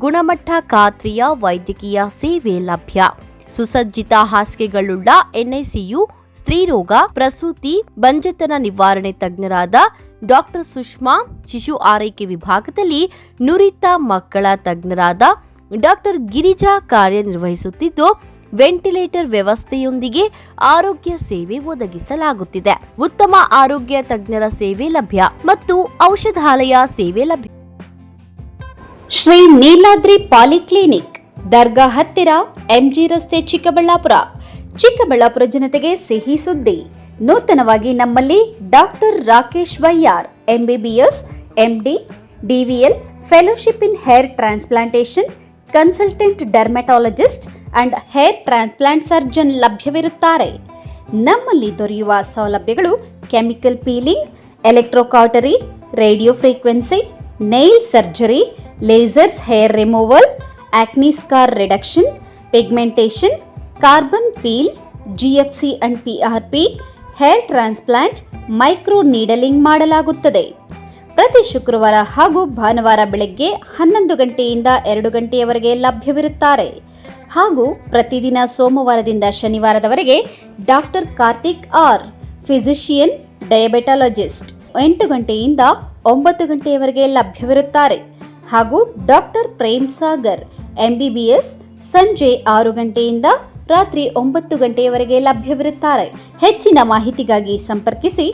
Speaker 7: ಗುಣಮಟ್ಟ ಖಾತ್ರಿಯ ವೈದ್ಯಕೀಯ ಸೇವೆ ಲಭ್ಯ. ಸುಸಜ್ಜಿತ ಹಾಸಿಗೆಗಳುಳ್ಳ ಎನ್ಐಸಿಯು, ಸ್ತ್ರೀರೋಗ, ಪ್ರಸೂತಿ, ಬಂಜೆತನ ನಿವಾರಣೆ ತಜ್ಞರಾದ ಡಾಕ್ಟರ್ ಸುಷ್ಮಾ, ಶಿಶು ಆರೈಕೆ ವಿಭಾಗದಲ್ಲಿ ನುರಿತ ಮಕ್ಕಳ ತಜ್ಞರಾದ ಡಾಕ್ಟರ್ ಗಿರಿಜಾ ಕಾರ್ಯನಿರ್ವಹಿಸುತ್ತಿದ್ದು, ವೆಂಟಿಲೇಟರ್ ವ್ಯವಸ್ಥೆಯೊಂದಿಗೆ ಆರೋಗ್ಯ ಸೇವೆ ಒದಗಿಸಲಾಗುತ್ತಿದೆ. ಉತ್ತಮ ಆರೋಗ್ಯ ತಜ್ಞರ ಸೇವೆ ಲಭ್ಯ ಮತ್ತು ಔಷಧಾಲಯ ಸೇವೆ ಲಭ್ಯ. ಶ್ರೀ ನೀಲಾದ್ರಿ ಪಾಲಿಕ್ಲಿನಿಕ್, ದರ್ಗಾ ಹತ್ತಿರ, ಎಂಜಿ ರಸ್ತೆ, ಚಿಕ್ಕಬಳ್ಳಾಪುರ. ಚಿಕ್ಕಬಳ್ಳಾಪುರ ಜನತೆಗೆ ಸಿಹಿ ಸುದ್ದಿ. ನೂತನವಾಗಿ ನಮ್ಮಲ್ಲಿ ಡಾಕ್ಟರ್ ರಾಕೇಶ್ ವೈಯಾರ್, MBBS, MD, DVL, fellowship in hair transplantation, consultant dermatologist and hair transplant surgeon ಲಭ್ಯವಿರುತ್ತಾರೆ. ನಮ್ಮಲ್ಲಿ ದೊರೆಯುವ ಸೌಲಭ್ಯಗಳು chemical peeling, electrocautery, radio frequency, nail surgery, lasers hair removal, acne scar reduction, pigmentation, carbon peel, GFC and PRP, hair transplant, micro needling ಮಾಡಲಾಗುತ್ತದೆ. ಪ್ರತಿ ಶುಕ್ರವಾರ ಹಾಗೂ ಭಾನುವಾರ ಬೆಳಗ್ಗೆ 11 ಗಂಟೆಯಿಂದ 2 ಗಂಟೆಯವರೆಗೆ ಲಭ್ಯವಿರುತ್ತಾರೆ. ಹಾಗೂ ಪ್ರತಿದಿನ ಸೋಮವಾರದಿಂದ ಶನಿವಾರದವರೆಗೆ ಡಾಕ್ಟರ್ ಕಾರ್ತಿಕ್ ಆರ್, ಫಿಸಿಷಿಯನ್, ಡಯಾಬೆಟಾಲಜಿಸ್ಟ್ 8 ಗಂಟೆಯಿಂದ 9 ಗಂಟೆಯವರೆಗೆ ಲಭ್ಯವಿರುತ್ತಾರೆ. ಹಾಗೂ ಡಾಕ್ಟರ್ ಪ್ರೇಮ್ ಸಾಗರ್, ಎಂಬಿಬಿಎಸ್, ಸಂಜೆ 6 ಗಂಟೆಯಿಂದ ರಾತ್ರಿ 9 ಗಂಟೆಯವರೆಗೆ ಲಭ್ಯವಿರುತ್ತಾರೆ. ಹೆಚ್ಚಿನ ಮಾಹಿತಿಗಾಗಿ ಸಂಪರ್ಕಿಸಿ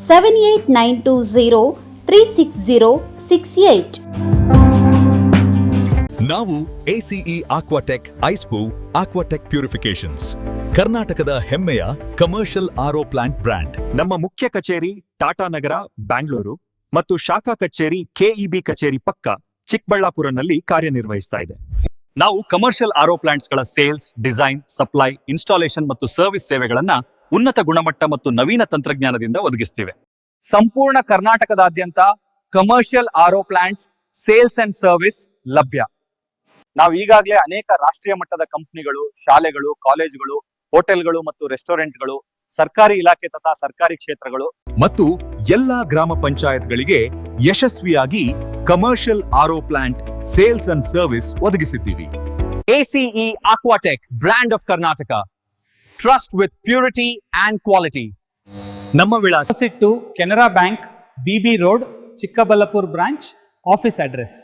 Speaker 7: 7892036068.
Speaker 18: ನಾವು ACE Aquatech ಐಸ್ಪೂ ಆಕ್ವಾಟೆಕ್ ಪ್ಯೂರಿಫಿಕೇಶನ್ಸ್, ಕರ್ನಾಟಕದ ಹೆಮ್ಮೆಯ ಕಮರ್ಷಿಯಲ್ ಆರ್ಒ ಪ್ಲಾಂಟ್ ಬ್ರ್ಯಾಂಡ್. ನಮ್ಮ ಮುಖ್ಯ ಕಚೇರಿ ಟಾಟಾ ನಗರ, ಬ್ಯಾಂಗ್ಳೂರು ಮತ್ತು ಶಾಖಾ ಕಚೇರಿ KEB ಕಚೇರಿ ಪಕ್ಕ ಚಿಕ್ಕಬಳ್ಳಾಪುರನಲ್ಲಿ ಕಾರ್ಯನಿರ್ವಹಿಸ್ತಾ ಇದೆ. ನಾವು ಕಮರ್ಷಿಯಲ್ ಆರ್ಒ ಪ್ಲಾಂಟ್ಸ್ಗಳ ಸೇಲ್ಸ್, ಡಿಸೈನ್, ಸಪ್ಲೈ, ಇನ್ಸ್ಟಾಲೇಷನ್ ಮತ್ತು ಸರ್ವಿಸ್ ಸೇವೆಗಳನ್ನ ಉನ್ನತ ಗುಣಮಟ್ಟ ಮತ್ತು ನವೀನ ತಂತ್ರಜ್ಞಾನದಿಂದ ಒದಗಿಸ್ತಿವೆ. ಸಂಪೂರ್ಣ ಕರ್ನಾಟಕದಾದ್ಯಂತ commercial RO plants sales and service ಲಭ್ಯ. ನಾವು ಈಗಾಗಲೇ ಅನೇಕ ರಾಷ್ಟ್ರೀಯ ಮಟ್ಟದ ಕಂಪನಿಗಳು, ಶಾಲೆಗಳು, ಕಾಲೇಜುಗಳು, ಹೋಟೆಲ್ಗಳು ಮತ್ತು ರೆಸ್ಟೋರೆಂಟ್ಗಳು, ಸರ್ಕಾರಿ ಇಲಾಖೆ ತಥಾ ಸರ್ಕಾರಿ ಕ್ಷೇತ್ರಗಳು ಮತ್ತು ಎಲ್ಲಾ ಗ್ರಾಮ ಪಂಚಾಯತ್ಗಳಿಗೆ ಯಶಸ್ವಿಯಾಗಿ commercial RO plant sales and service ಒದಗಿಸಿದ್ದೀವಿ. ACE Aquatech, brand of Karnataka, trust with purity and quality.
Speaker 19: ನಮ್ಮ ವಿಳಾಸ ಸಿಟ್ಟು Canara bank, BB road, Chikkaballapur branch, office address.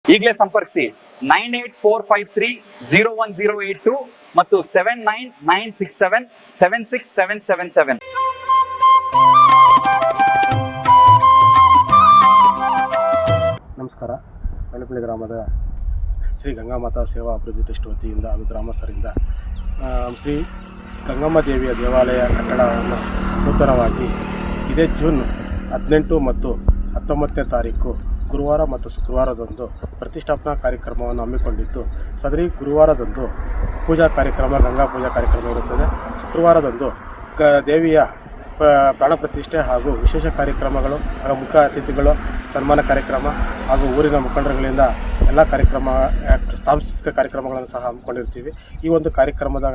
Speaker 18: ಈಗಲೇ ಸಂಪರ್ಕಿಸಿ 9845301082 ಮತ್ತು 7996776777.
Speaker 4: ನಮಸ್ಕಾರ. ಬೆಳಪಳ್ಳಿ ಗ್ರಾಮದ ಶ್ರೀ ಗಂಗಾಮಾತಾ ಸೇವಾ ಅಭಿವೃದ್ಧಿ ಟ್ರಸ್ಟ್ ವತಿಯಿಂದ ಹಾಗೂ ಗ್ರಾಮಸ್ಥರಿಂದ ಶ್ರೀ ಗಂಗಮ್ಮ ದೇವಿಯ ದೇವಾಲಯ ಕಟ್ಟಡವನ್ನು ನೂತನವಾಗಿ ಇದೇ ಜೂನ್ 18 ಮತ್ತು 19ನೇ ತಾರೀಕು ಗುರುವಾರ ಮತ್ತು ಶುಕ್ರವಾರದಂದು ಪ್ರತಿಷ್ಠಾಪನಾ ಕಾರ್ಯಕ್ರಮವನ್ನು ಹಮ್ಮಿಕೊಂಡಿದ್ದು, ಸದರಿ ಗುರುವಾರದಂದು ಪೂಜಾ ಕಾರ್ಯಕ್ರಮ, ಗಂಗಾ ಪೂಜಾ ಕಾರ್ಯಕ್ರಮ ಇರುತ್ತದೆ. ಶುಕ್ರವಾರದಂದು ದೇವಿಯ ಪ್ರಾಣ ಪ್ರತಿಷ್ಠೆ ಹಾಗೂ ವಿಶೇಷ ಕಾರ್ಯಕ್ರಮಗಳು ಹಾಗೂ ಮುಖ್ಯ ಅತಿಥಿಗಳು ಸನ್ಮಾನ ಕಾರ್ಯಕ್ರಮ ಹಾಗೂ ಊರಿನ ಮುಖಂಡರುಗಳಿಂದ ಎಲ್ಲ ಕಾರ್ಯಕ್ರಮ ಸಾಂಸ್ಕೃತಿಕ ಕಾರ್ಯಕ್ರಮಗಳನ್ನು ಸಹ ಹಮ್ಮಿಕೊಂಡಿರ್ತೀವಿ. ಈ ಒಂದು ಕಾರ್ಯಕ್ರಮದ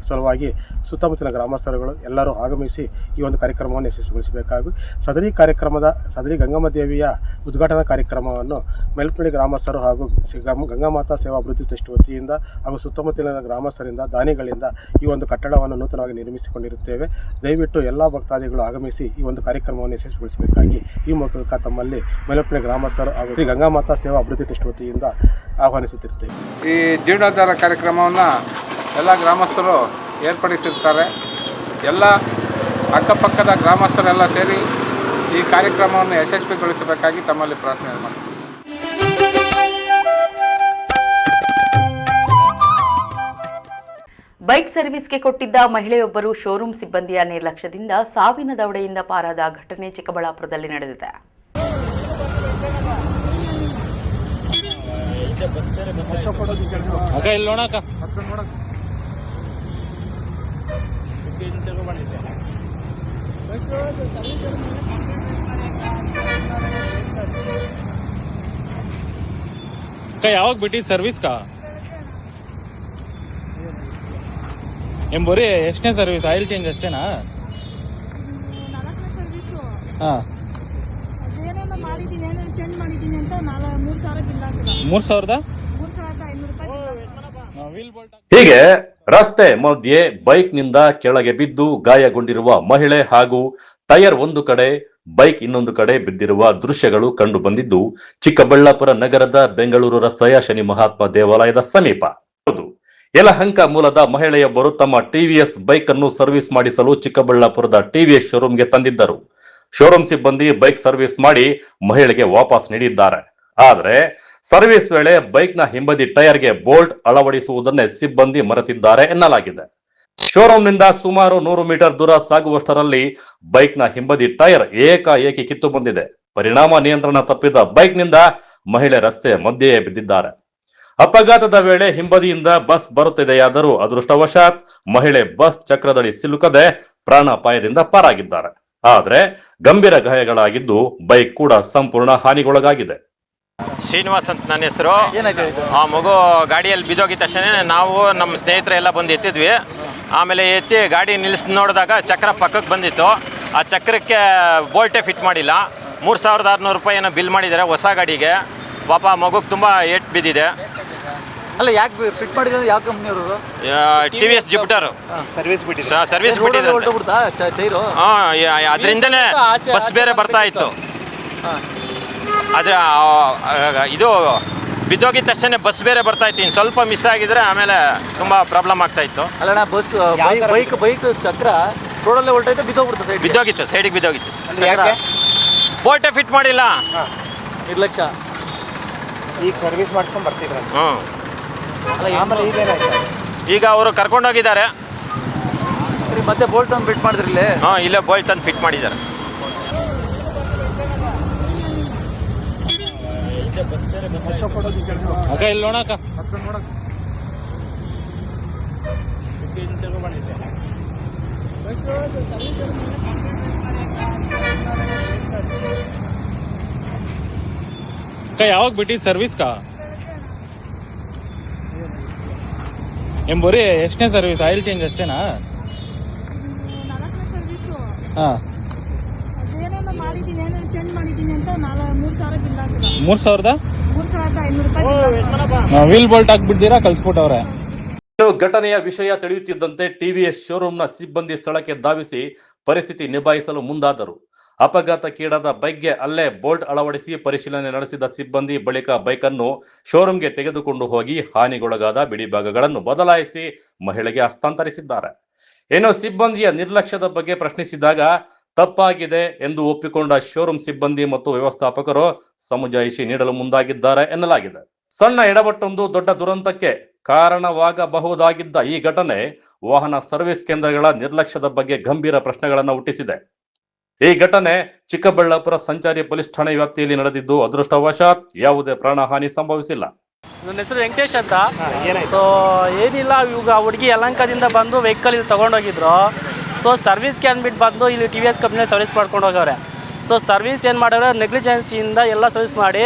Speaker 4: ಸಲುವಾಗಿ ಸುತ್ತಮುತ್ತಲಿನ ಗ್ರಾಮಸ್ಥರುಗಳು ಎಲ್ಲರೂ ಆಗಮಿಸಿ ಈ ಒಂದು ಕಾರ್ಯಕ್ರಮವನ್ನು ಯಶಸ್ವಿಗೊಳಿಸಬೇಕಾಗಿ ಸದರಿ ಗಂಗಮ್ಮ ದೇವಿಯ ಉದ್ಘಾಟನಾ ಕಾರ್ಯಕ್ರಮವನ್ನು ಮೇಲ್ಪಡಿ ಗ್ರಾಮಸ್ಥರು ಹಾಗೂ ಗಂಗಾಮಾತಾ ಸೇವಾ ಅಭಿವೃದ್ಧಿ ಟ್ರಸ್ಟ್ ವತಿಯಿಂದ ಹಾಗೂ ಸುತ್ತಮುತ್ತಲಿನ ಗ್ರಾಮಸ್ಥರಿಂದ ದಾನಿಗಳಿಂದ ಈ ಒಂದು ಕಟ್ಟಡವನ್ನು ನೂತನವಾಗಿ ನಿರ್ಮಿಸಿಕೊಂಡಿರುತ್ತೇವೆ. ದಯವಿಟ್ಟು ಎಲ್ಲ ಭಕ್ತಾದಿಗಳು ಆಗಮಿಸಿ ಈ ಒಂದು ಕಾರ್ಯಕ್ರಮವನ್ನು ಯಶಸ್ವಿಗೊಳಿಸಬೇಕಾಗಿ ಈ ಮೂಲಕ ತಮ್ಮಲ್ಲಿ ಮೇಲ್ಪಡಿ ಗ್ರಾಮಸ್ಥರು ಹಾಗೂ ಶ್ರೀ ಗಂಗಾಮಾತಾ ಸೇವಾ ಅಭಿವೃದ್ಧಿ ಟ್ರಸ್ಟ್ ವತಿಯಿಂದ ಆಹ್ವಾನಿಸುತ್ತಿರ್ತೇವೆ.
Speaker 20: ಈ ಜೀರ್ಣೋದ್ಧಾರ ಕಾರ್ಯಕ್ರಮವನ್ನು ಎಲ್ಲ ಗ್ರಾಮಸ್ಥರು ಏರ್ಪಡಿಸಿರ್ತಾರೆ. ಎಲ್ಲ ಅಕ್ಕಪಕ್ಕದ ಗ್ರಾಮಸ್ಥರೆಲ್ಲ ಸೇರಿ ಈ ಕಾರ್ಯಕ್ರಮವನ್ನು ಯಶಸ್ವಿಗೊಳಿಸಬೇಕಾಗಿ ತಮ್ಮಲ್ಲಿ ಪ್ರಾರ್ಥನೆ ಮಾಡ್ತೀವಿ.
Speaker 1: ಬೈಕ್ ಸರ್ವಿಸ್ಗೆ ಕೊಟ್ಟಿದ್ದ ಮಹಿಳೆಯೊಬ್ಬರು ಶೋರೂಮ್ ಸಿಬ್ಬಂದಿಯ ನಿರ್ಲಕ್ಷ್ಯದಿಂದ ಸಾವಿನ ದವಡೆಯಿಂದ ಪಾರಾದ ಘಟನೆ ಚಿಕ್ಕಬಳ್ಳಾಪುರದಲ್ಲಿ ನಡೆದಿದೆ.
Speaker 3: ಯಾವಾಗ ಬಿಟ್ಟಿದ್ ಸರ್ವಿಸ್ ಕಾ ಬರೀ ಎಷ್ಟನೇ ಸರ್ವಿಸ್? ಆಯಿಲ್ ಚೇಂಜ್ ಅಷ್ಟೇನಾ? ಹಾಂ, 3,000
Speaker 2: ಹೀಗೆ ರಸ್ತೆ ಮಧ್ಯೆ ಬೈಕ್ನಿಂದ ಕೆಳಗೆ ಬಿದ್ದು ಗಾಯಗೊಂಡಿರುವ ಮಹಿಳೆ ಹಾಗೂ ಟೈರ್ ಒಂದು ಕಡೆ ಬೈಕ್ ಇನ್ನೊಂದು ಕಡೆ ಬಿದ್ದಿರುವ ದೃಶ್ಯಗಳು ಕಂಡು ಬಂದಿದ್ದು ಚಿಕ್ಕಬಳ್ಳಾಪುರ ನಗರದ ಬೆಂಗಳೂರು ರಸ್ತೆಯ ಶನಿ ಮಹಾತ್ಮ ದೇವಾಲಯದ ಸಮೀಪ. ಹೌದು, ಯಲಹಂಕ ಮೂಲದ ಮಹಿಳೆಯೊಬ್ಬರು ತಮ್ಮ ಟಿವಿಎಸ್ ಬೈಕ್ ಅನ್ನು ಸರ್ವಿಸ್ ಮಾಡಿಸಲು ಚಿಕ್ಕಬಳ್ಳಾಪುರದ ಟಿವಿಎಸ್ ಶೋರೂಮ್ಗೆ ತಂದಿದ್ದರು. ಶೋರೂಮ್ ಸಿಬ್ಬಂದಿ ಬೈಕ್ ಸರ್ವಿಸ್ ಮಾಡಿ ಮಹಿಳೆಗೆ ವಾಪಸ್ ನೀಡಿದ್ದಾರೆ. ಆದರೆ ಸರ್ವಿಸ್ ವೇಳೆ ಬೈಕ್ನ ಹಿಂಬದಿ ಟೈರ್ಗೆ ಬೋಲ್ಟ್ ಅಳವಡಿಸುವುದನ್ನೇ ಸಿಬ್ಬಂದಿ ಮರೆತಿದ್ದಾರೆ ಎನ್ನಲಾಗಿದೆ. ಶೋರೂಮ್ನಿಂದ ಸುಮಾರು 100 ಮೀಟರ್ ದೂರ ಸಾಗುವಷ್ಟರಲ್ಲಿ ಬೈಕ್ನ ಹಿಂಬದಿ ಟೈರ್ ಏಕಾಏಕಿ ಕಿತ್ತು ಬಂದಿದೆ. ಪರಿಣಾಮ ನಿಯಂತ್ರಣ ತಪ್ಪಿದ ಬೈಕ್ನಿಂದ ಮಹಿಳೆ ರಸ್ತೆ ಮಧ್ಯೆಯೇ ಬಿದ್ದಿದ್ದಾರೆ. ಅಪಘಾತದ ವೇಳೆ ಹಿಂಬದಿಯಿಂದ ಬಸ್ ಬರುತ್ತಿದೆಯಾದರೂ ಅದೃಷ್ಟವಶಾತ್ ಮಹಿಳೆ ಬಸ್ ಚಕ್ರದಡಿ ಸಿಲುಕದೆ ಪ್ರಾಣಾಪಾಯದಿಂದ ಪಾರಾಗಿದ್ದಾರೆ. ಆದರೆ ಗಂಭೀರ ಗಾಯಗಳಾಗಿದ್ದು ಬೈಕ್ ಕೂಡ ಸಂಪೂರ್ಣ ಹಾನಿಗೊಳಗಾಗಿದೆ.
Speaker 21: ಶ್ರೀನಿವಾಸ್ ಅಂತ ನನ್ನ ಹೆಸರು. ಆ ಮಗು ಗಾಡಿಯಲ್ಲಿ ಬಿದ್ದೋಗಿದ ತಕ್ಷಣ ನಾವು ನಮ್ಮ ಸ್ನೇಹಿತರೆಲ್ಲ ಬಂದು ಎತ್ತಿದ್ವಿ. ಆಮೇಲೆ ಎತ್ತಿ ಗಾಡಿ ನಿಲ್ಲಿಸಿ ನೋಡಿದಾಗ ಚಕ್ರ ಪಕ್ಕಕ್ಕೆ ಬಂದಿತ್ತು. ಆ ಚಕ್ರಕ್ಕೆ ಬೋಲ್ಟೇ ಫಿಟ್ ಮಾಡಿಲ್ಲ. 3,600 ರೂಪಾಯಿನ ಬಿಲ್ ಮಾಡಿದ್ದಾರೆ ಹೊಸ ಗಾಡಿಗೆ. ಪಾಪ ಮಗುಗೆ ತುಂಬ ಏಟ್ ಬಿದ್ದಿದೆ.
Speaker 22: ಅಲ್ಲ, ಯಾಕೆ ಫಿಟ್ ಮಾಡಿದ್ರೆ ಯಾವ ಕಂಪ್ನಿ ಅವರು?
Speaker 21: TVS ಜುಪಿಟರ್ ಸರ್ವಿಸ್ ಬಿಟ್ಟಿದ್ದಾರೆ. ಅದರಿಂದನೇ ಬಸ್ ಬೇರೆ ಬರ್ತಾ ಇತ್ತು. ಆದರೆ ಇದು ಬಿದ್ದೋಗಿದ ತಕ್ಷಣ ಬಸ್ ಬೇರೆ ಬರ್ತಾ ಇತ್ತು. ಇನ್ನು ಸ್ವಲ್ಪ ಮಿಸ್ ಆಗಿದ್ರೆ ಆಮೇಲೆ ತುಂಬ ಪ್ರಾಬ್ಲಮ್ ಆಗ್ತಾ ಇತ್ತು.
Speaker 22: ಅಲ್ಲಣ್ಣ, ಬಸ್ ಬೈಕ್ ಚಕ್ರ ರೋಡಲ್ಲೇ ಹೊರಟೈತೆ,
Speaker 21: ಬಿದ್ದೋಗಿತ್ತು, ಸೈಡಿಗೆ ಬಿದ್ದೋಗಿತ್ತು. ಬೋಲ್ಟೇ ಫಿಟ್ ಮಾಡಿಲ್ಲ,
Speaker 22: ನಿರ್ಲಕ್ಷ್ಯ. ಈಗ ಸರ್ವಿಸ್ ಮಾಡಿಸ್ಕೊಂಡು ಬರ್ತಿದ್ರು.
Speaker 21: ಈಗ ಅವರು ಕರ್ಕೊಂಡೋಗಿದ್ದಾರೆ.
Speaker 22: ಮತ್ತೆ ಬೋಲ್ಟ್ ತಂದು ಫಿಟ್ ಮಾಡಿದ್ರಿ ಇಲ್ಲೇ?
Speaker 21: ಹಾಂ, ಇಲ್ಲೇ ಬೋಲ್ಟ್ ತಂದು ಫಿಟ್ ಮಾಡಿದ್ದಾರೆ. ಇಲ್ಲಿ ನೋಡಕ್ಕ ಯಾವಾಗ ಬಿಟ್ಟಿದ್ ಸರ್ವಿಸ್ ಕಾ ಬರೀ ಎಷ್ಟನೇ ಸರ್ವಿಸ್? ಆಯಿಲ್ ಚೇಂಜ್ ಅಷ್ಟೇನಾ? ಹಾಂ, 3,000 ವೀಲ್ ಬೋಲ್ಟ್ ಹಾಕ್ಬಿಡ್ತೀರಾ ಕಳ್ಸ್ಬಿಟ್ಟವ್ರೆ.
Speaker 2: ಘಟನೆಯ ವಿಷಯ ತಿಳಿಯುತ್ತಿದ್ದಂತೆ ಟಿವಿಎಸ್ ಶೋರೂಮ್ನ ಸಿಬ್ಬಂದಿ ಸ್ಥಳಕ್ಕೆ ಧಾವಿಸಿ ಪರಿಸ್ಥಿತಿ ನಿಭಾಯಿಸಲು ಮುಂದಾದರು. ಅಪಘಾತಕ್ಕೀಡಾದ ಬೈಕ್ಗೆ ಅಲ್ಲೇ ಬೋಲ್ಟ್ ಅಳವಡಿಸಿ ಪರಿಶೀಲನೆ ನಡೆಸಿದ ಸಿಬ್ಬಂದಿ ಬಳಿಕ ಬೈಕ್ ಅನ್ನು ಶೋರೂಮ್ಗೆ ತೆಗೆದುಕೊಂಡು ಹೋಗಿ ಹಾನಿಗೊಳಗಾದ ಬಿಡಿ ಭಾಗಗಳನ್ನು ಬದಲಾಯಿಸಿ ಮಹಿಳೆಗೆ ಹಸ್ತಾಂತರಿಸಿದ್ದಾರೆ. ಏನೋ ಸಿಬ್ಬಂದಿಯ ನಿರ್ಲಕ್ಷ್ಯದ ಬಗ್ಗೆ ಪ್ರಶ್ನಿಸಿದಾಗ ತಪ್ಪಾಗಿದೆ ಎಂದು ಒಪ್ಪಿಕೊಂಡ ಶೋರೂಮ್ ಸಿಬ್ಬಂದಿ ಮತ್ತು ವ್ಯವಸ್ಥಾಪಕರು ಸಮಜಾಯಿಷಿ ನೀಡಲು ಮುಂದಾಗಿದ್ದಾರೆ ಎನ್ನಲಾಗಿದೆ. ಸಣ್ಣ ಎಡವಟ್ಟೊಂದು ದೊಡ್ಡ ದುರಂತಕ್ಕೆ ಕಾರಣವಾಗಬಹುದಾಗಿದ್ದ ಈ ಘಟನೆ ವಾಹನ ಸರ್ವಿಸ್ ಕೇಂದ್ರಗಳ ನಿರ್ಲಕ್ಷ್ಯದ ಬಗ್ಗೆ ಗಂಭೀರ ಪ್ರಶ್ನೆಗಳನ್ನು ಹುಟ್ಟಿಸಿದೆ. ಈ ಘಟನೆ ಚಿಕ್ಕಬಳ್ಳಾಪುರ ಸಂಚಾರಿ ಪೊಲೀಸ್ ಠಾಣೆ ವ್ಯಾಪ್ತಿಯಲ್ಲಿ ನಡೆದಿದ್ದು ಅದೃಷ್ಟವಶಾತ್ ಯಾವುದೇ ಪ್ರಾಣಹಾನಿ ಸಂಭವಿಸಿಲ್ಲ.
Speaker 23: ನನ್ನ ಹೆಸರು ವೆಂಕಟೇಶ್ ಅಂತ. ಸೊ ಏನಿಲ್ಲ, ಇವಾಗ ಹುಡುಗಿ ಯಲಹಂಕದಿಂದ ಬಂದು ವೆಹಿಕಲ್ ಇಲ್ಲಿ ತೊಗೊಂಡೋಗಿದ್ರು. ಸೊ ಸರ್ವಿಸ್ಗೆ ಅಂದ್ಬಿಟ್ಟು ಬಂದು ಇಲ್ಲಿ TVS ಕಂಪ್ನಿಯಲ್ಲಿ ಸರ್ವಿಸ್ ಮಾಡ್ಕೊಂಡು ಹೋಗವ್ರೆ. ಸೊ ಸರ್ವಿಸ್ ಏನು ಮಾಡೋರು ನೆಗ್ಲಿಜೆನ್ಸಿಯಿಂದ ಎಲ್ಲ ಸರ್ವಿಸ್ ಮಾಡಿ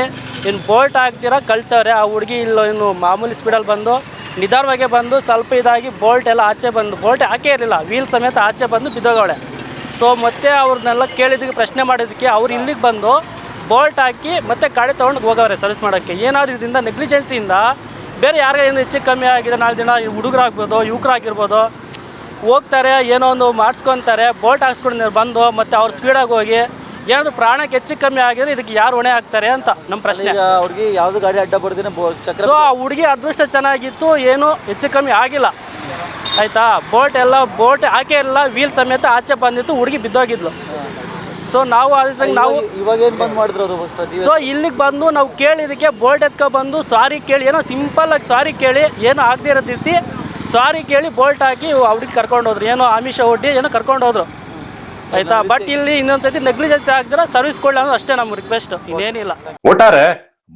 Speaker 23: ಇನ್ನು ಬೋಲ್ಟ್ ಹಾಕ್ತೀರಾ ಕಳ್ಸವ್ರೆ. ಆ ಹುಡುಗಿ ಇನ್ನು ಮಾಮೂಲಿ ಸ್ಪೀಡಲ್ಲಿ ಬಂದು ನಿಧಾನವಾಗಿ ಬಂದು ಸ್ವಲ್ಪ ಇದಾಗಿ ಬೋಲ್ಟ್ ಎಲ್ಲ ಆಚೆ ಬಂದು ಬೋಲ್ಟ್ ಹಾಕೇ ಇರಲಿಲ್ಲ, ವೀಲ್ ಸಮೇತ ಆಚೆ ಬಂದು ಬಿದ್ದೋಗವಳೆ. ಸೊ ಮತ್ತೆ ಅವ್ರನ್ನೆಲ್ಲ ಕೇಳಿದ್ದಕ್ಕೆ ಪ್ರಶ್ನೆ ಮಾಡಿದ್ದಕ್ಕೆ ಅವ್ರು ಇಲ್ಲಿಗೆ ಬಂದು ಬೋಲ್ಟ್ ಹಾಕಿ ಮತ್ತೆ ಗಾಡಿ ತೊಗೊಂಡು ಹೋಗವ್ರೆ ಸರ್ವಿಸ್ ಮಾಡೋಕ್ಕೆ. ಏನಾದರೂ ಇದರಿಂದ ನೆಗ್ಲಿಜೆನ್ಸಿಯಿಂದ ಬೇರೆ ಯಾರಿಗೇನು ಹೆಚ್ಚು ಕಮ್ಮಿ ಆಗಿದೆ, ನಾಳೆ ದಿನ ಹುಡುಗರಾಗ್ಬೋದು ಯುವಕರಾಗಿರ್ಬೋದು ಹೋಗ್ತಾರೆ, ಏನೋ ಒಂದು ಮಾಡಿಸ್ಕೊತಾರೆ, ಬೋಲ್ಟ್ ಹಾಕ್ಸ್ಕೊಂಡು ಬಂದು ಮತ್ತು ಅವ್ರು ಸ್ಪೀಡಾಗಿ ಹೋಗಿ ಏನಾದರೂ ಪ್ರಾಣಕ್ಕೆ ಹೆಚ್ಚು ಕಮ್ಮಿ ಆಗಿದ್ರೆ ಇದಕ್ಕೆ ಯಾರು ಹೊಣೆ ಆಗ್ತಾರೆ ಅಂತ ನಮ್ಮ ಪ್ರಶ್ನೆ.
Speaker 22: ಅವ್ರಿಗೆ ಯಾವುದು ಗಾಡಿ ಅಡ್ಡ ಬರ್ದೇನೆ ಚಕ್ರ.
Speaker 23: ಸೊ ಆ ಹುಡುಗಿ ಅದೃಷ್ಟ ಚೆನ್ನಾಗಿತ್ತು, ಏನು ಹೆಚ್ಚು ಕಮ್ಮಿ ಆಗಿಲ್ಲ ಆಯಿತಾ. ಬೋಲ್ಟ್ ಹಾಕೇ ಇರಲಿಲ್ಲ, ವೀಲ್ ಸಮೇತ ಆಚೆ ಬಂದಿತ್ತು, ಹುಡುಗಿ ಬಿದ್ದೋಗಿದ್ಲು. ಸೊ ನಾವು ನಾವು
Speaker 22: ಇವಾಗ ಏನು ಬಂದ್ ಮಾಡಿದ್ರು ಅದು?
Speaker 23: ಸೊ ಇಲ್ಲಿಗೆ ಬಂದು ನಾವು ಕೇಳಿದ್ದಕ್ಕೆ ಬೋಲ್ಟ್ ಎತ್ಕೊಬಂದು ಸಾರಿ ಕೇಳಿ, ಏನೋ ಸಿಂಪಲ್ಲಾಗಿ ಸಾರಿ ಕೇಳಿ, ಏನೋ ಆಗದೆ ಇರೋ ರೀತಿ ಸಾರಿ ಕೇಳಿ ಬೋಲ್ಟ್ ಹಾಕಿ ಅವ್ರಿಗೆ ಕರ್ಕೊಂಡು ಹೋದ್ರು, ಏನೋ ಆಮಿಷ ಒಡ್ಡಿ ಏನೋ ಕರ್ಕೊಂಡು ಹೋದ್ರು ಆಯ್ತಾ. ಬಟ್ ಇಲ್ಲಿ ಇನ್ನೊಂದ್ಸತಿ ನೆಗ್ಲಿಜೆನ್ಸಿ ಆಗಿದ್ರೆ ಸರ್ವಿಸ್ ಕೊಡಲಿ ಅನ್ನೋದು ಅಷ್ಟೇ ನಮ್ಮ ರಿಕ್ವೆಸ್ಟ್, ಇನ್ನೇನಿಲ್ಲ.
Speaker 2: ಒಟ್ಟಾರೆ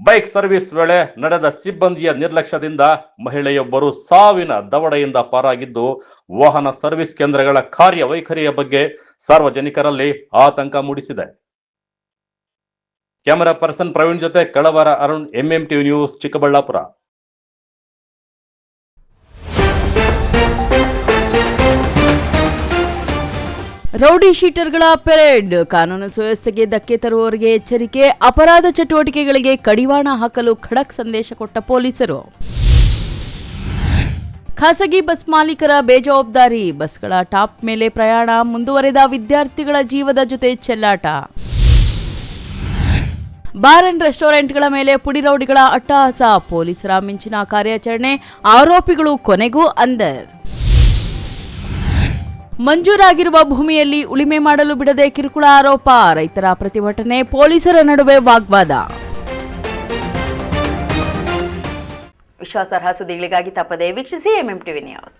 Speaker 2: ಬೈಕ್ ಸರ್ವಿಸ್ ವೇಳೆ ನಡೆದ ಸಿಬ್ಬಂದಿಯ ನಿರ್ಲಕ್ಷ್ಯದಿಂದ ಮಹಿಳೆಯೊಬ್ಬರು ಸಾವಿನ ದವಡೆಯಿಂದ ಪಾರಾಗಿದ್ದು, ವಾಹನ ಸರ್ವಿಸ್ ಕೇಂದ್ರಗಳ ಕಾರ್ಯವೈಖರಿಯ ಬಗ್ಗೆ ಸಾರ್ವಜನಿಕರಲ್ಲಿ ಆತಂಕ ಮೂಡಿಸಿದೆ. ಕ್ಯಾಮೆರಾ ಪರ್ಸನ್ ಪ್ರವೀಣ್ ಜೊತೆ ಕಳವರ Arun, MMTV news, Chikkaballapur.
Speaker 1: Rowdy ಶೀಟರ್ಗಳ ಪೆರೇಡ್, ಕಾನೂನು ಸುವ್ಯವಸ್ಥೆಗೆ ಧಕ್ಕೆ ತರುವವರಿಗೆ ಎಚ್ಚರಿಕೆ, ಅಪರಾಧ ಚಟುವಟಿಕೆಗಳಿಗೆ ಕಡಿವಾಣ ಹಾಕಲು ಖಡಕ್ ಸಂದೇಶ ಕೊಟ್ಟ ಪೊಲೀಸರು. ಖಾಸಗಿ ಬಸ್ ಮಾಲೀಕರ ಬೇಜವಾಬ್ದಾರಿ, ಬಸ್ಗಳ ಟಾಪ್ ಮೇಲೆ ಪ್ರಯಾಣ ಮುಂದುವರೆದ ವಿದ್ಯಾರ್ಥಿಗಳ ಜೀವದ ಜೊತೆ ಚೆಲ್ಲಾಟ. ಬಾರ್ ಅಂಡ್ ರೆಸ್ಟೋರೆಂಟ್ಗಳ ಮೇಲೆ ಪುಡಿ ರೌಡಿಗಳ ಅಟ್ಟಹಾಸ, ಪೊಲೀಸರ ಮಿಂಚಿನ ಕಾರ್ಯಾಚರಣೆ, ಆರೋಪಿಗಳು ಕೊನೆಗೂ ಅಂದರ್. ಮಂಜೂರಾಗಿರುವ ಭೂಮಿಯಲ್ಲಿ ಉಳಿಮೆ ಮಾಡಲು ಬಿಡದೆ ಕಿರುಕುಳ ಆರೋಪ, ರೈತರ ಪ್ರತಿಭಟನೆ, ಪೊಲೀಸರ ನಡುವೆ ವಾಗ್ವಾದ. ವಿಶ್ವಾಸಾರ್ಹ ಸುದ್ದಿಗಳಿಗಾಗಿ ತಪ್ಪದೆ ವೀಕ್ಷಿಸಿ ಎಂಎಂಟಿವಿ ನ್ಯೂಸ್.